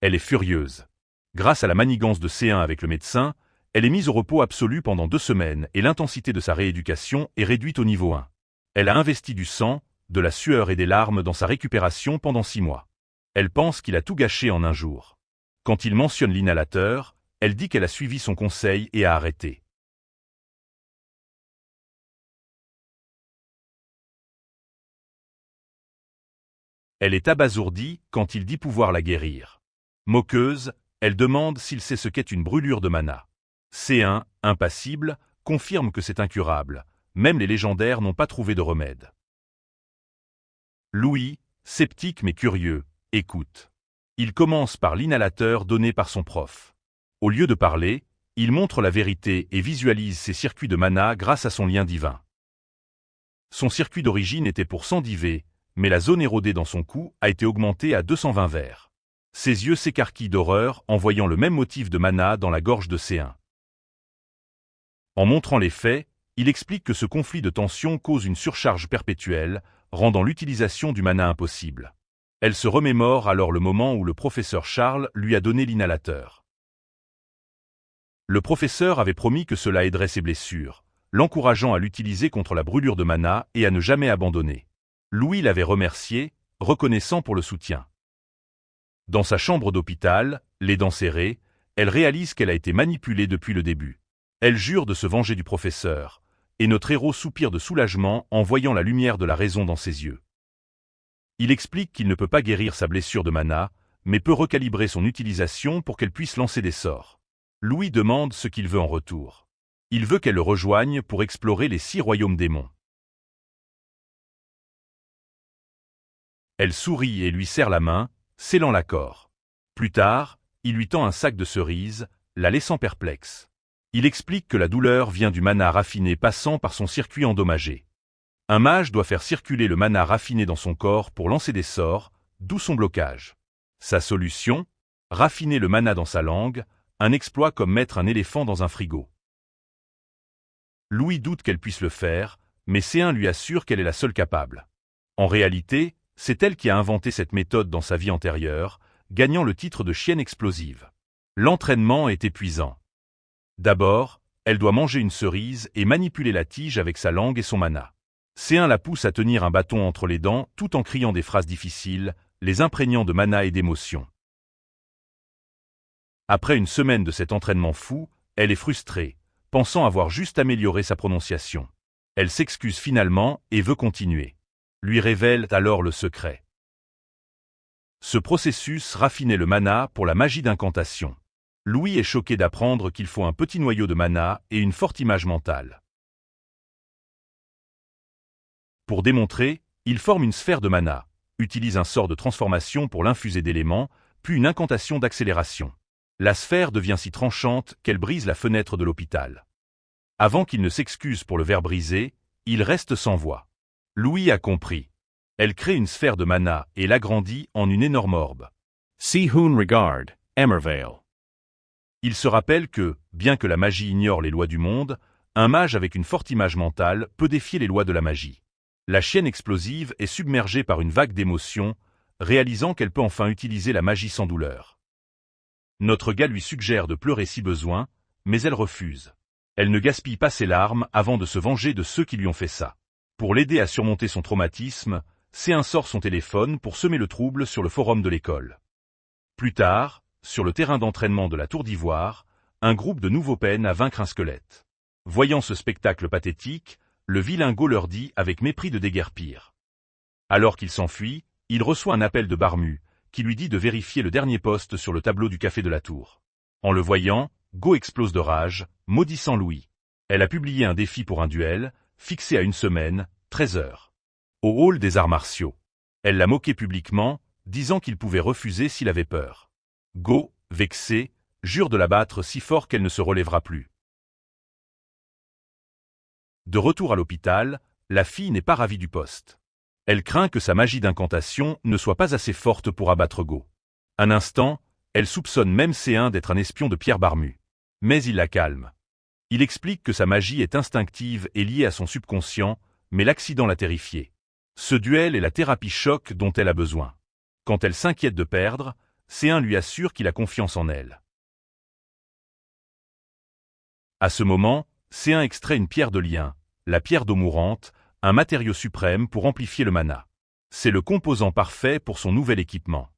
Elle est furieuse. Grâce à la manigance de C1 avec le médecin, elle est mise au repos absolu pendant 2 semaines et l'intensité de sa rééducation est réduite au niveau 1. Elle a investi du sang, de la sueur et des larmes dans sa récupération pendant 6 mois. Elle pense qu'il a tout gâché en un jour. Quand il mentionne l'inhalateur, elle dit qu'elle a suivi son conseil et a arrêté. Elle est abasourdie quand il dit pouvoir la guérir. Moqueuse, elle demande s'il sait ce qu'est une brûlure de mana. C1, impassible, confirme que c'est incurable. Même les légendaires n'ont pas trouvé de remède. Louis, sceptique mais curieux, écoute. Il commence par l'inhalateur donné par son prof. Au lieu de parler, il montre la vérité et visualise ses circuits de mana grâce à son lien divin. Son circuit d'origine était pour 110 V, mais la zone érodée dans son cou a été augmentée à 220 vers. Ses yeux s'écarquillent d'horreur en voyant le même motif de mana dans la gorge de C1. En montrant les faits, il explique que ce conflit de tension cause une surcharge perpétuelle, rendant l'utilisation du mana impossible. Elle se remémore alors le moment où le professeur Charles lui a donné l'inhalateur. Le professeur avait promis que cela aiderait ses blessures, l'encourageant à l'utiliser contre la brûlure de mana et à ne jamais abandonner. Louis l'avait remercié, reconnaissant pour le soutien. Dans sa chambre d'hôpital, les dents serrées, elle réalise qu'elle a été manipulée depuis le début. Elle jure de se venger du professeur, et notre héros soupire de soulagement en voyant la lumière de la raison dans ses yeux. Il explique qu'il ne peut pas guérir sa blessure de mana, mais peut recalibrer son utilisation pour qu'elle puisse lancer des sorts. Louis demande ce qu'il veut en retour. Il veut qu'elle le rejoigne pour explorer les 6 royaumes démons. Elle sourit et lui serre la main, scellant l'accord. Plus tard, il lui tend un sac de cerises, la laissant perplexe. Il explique que la douleur vient du mana raffiné passant par son circuit endommagé. Un mage doit faire circuler le mana raffiné dans son corps pour lancer des sorts, d'où son blocage. Sa solution ? Raffiner le mana dans sa langue, un exploit comme mettre un éléphant dans un frigo. Louis doute qu'elle puisse le faire, mais C1 lui assure qu'elle est la seule capable. En réalité, c'est elle qui a inventé cette méthode dans sa vie antérieure, gagnant le titre de chienne explosive. L'entraînement est épuisant. D'abord, elle doit manger une cerise et manipuler la tige avec sa langue et son mana. C1 la pousse à tenir un bâton entre les dents tout en criant des phrases difficiles, les imprégnant de mana et d'émotion. Après une semaine de cet entraînement fou, elle est frustrée, pensant avoir juste amélioré sa prononciation. Elle s'excuse finalement et veut continuer. Lui révèle alors le secret. Ce processus raffinait le mana pour la magie d'incantation. Louis est choqué d'apprendre qu'il faut un petit noyau de mana et une forte image mentale. Pour démontrer, il forme une sphère de mana, utilise un sort de transformation pour l'infuser d'éléments, puis une incantation d'accélération. La sphère devient si tranchante qu'elle brise la fenêtre de l'hôpital. Avant qu'il ne s'excuse pour le verre brisé, il reste sans voix. Louis a compris. Elle crée une sphère de mana et l'agrandit en une énorme orbe. Sihun Regard, Emervale. Il se rappelle que, bien que la magie ignore les lois du monde, Un mage avec une forte image mentale peut défier les lois de la magie. La chienne explosive est submergée par une vague d'émotions, réalisant qu'elle peut enfin utiliser la magie sans douleur. Notre gars lui suggère de pleurer si besoin, mais elle refuse. Elle ne gaspille pas ses larmes avant de se venger de ceux qui lui ont fait ça. Pour l'aider à surmonter son traumatisme, C1 sort son téléphone pour semer le trouble sur le forum de l'école. Plus tard, sur le terrain d'entraînement de la Tour d'Ivoire, un groupe de nouveaux peinent à vaincre un squelette. Voyant ce spectacle pathétique, le vilain Go leur dit avec mépris de déguerpir. Alors qu'il s'enfuit, il reçoit un appel de Barmu, qui lui dit de vérifier le dernier poste sur le tableau du café de la Tour. En le voyant, Go explose de rage, maudissant Louis. Elle a publié un défi pour un duel, fixé à 1 semaine, 13 heures. Au hall des arts martiaux. Elle l'a moqué publiquement, disant qu'il pouvait refuser s'il avait peur. Go, vexé, jure de la battre si fort qu'elle ne se relèvera plus. De retour à l'hôpital, la fille n'est pas ravie du poste. Elle craint que sa magie d'incantation ne soit pas assez forte pour abattre Go. Un instant, elle soupçonne même C1 d'être un espion de Pierre Barmu. Mais il la calme. Il explique que sa magie est instinctive et liée à son subconscient, mais l'accident l'a terrifiée. Ce duel est la thérapie choc dont elle a besoin. Quand elle s'inquiète de perdre, C1 lui assure qu'il a confiance en elle. À ce moment, C1 extrait une pierre de lien, la pierre d'eau mourante, un matériau suprême pour amplifier le mana. C'est le composant parfait pour son nouvel équipement.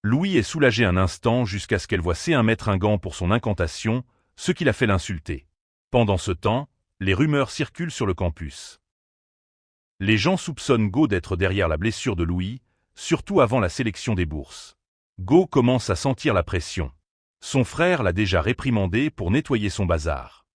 Louis est soulagé un instant jusqu'à ce qu'elle voie C1 mettre un gant pour son incantation, ce qui l'a fait l'insulter. Pendant ce temps, les rumeurs circulent sur le campus. Les gens soupçonnent Go d'être derrière la blessure de Louis, surtout avant la sélection des bourses. Go commence à sentir la pression. Son frère l'a déjà réprimandé pour nettoyer son bazar.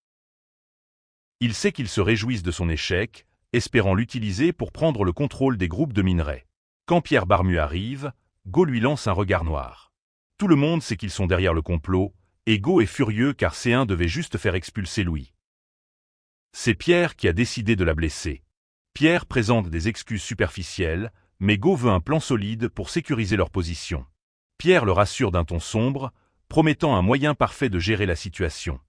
Il sait qu'ils se réjouissent de son échec, espérant l'utiliser pour prendre le contrôle des groupes de minerais. Quand Pierre Barmu arrive, Go lui lance un regard noir. Tout le monde sait qu'ils sont derrière le complot, et Go est furieux car C1 devait juste faire expulser Louis. C'est Pierre qui a décidé de la blesser. Pierre présente des excuses superficielles, mais Go veut un plan solide pour sécuriser leur position. Pierre le rassure d'un ton sombre, promettant un moyen parfait de gérer la situation.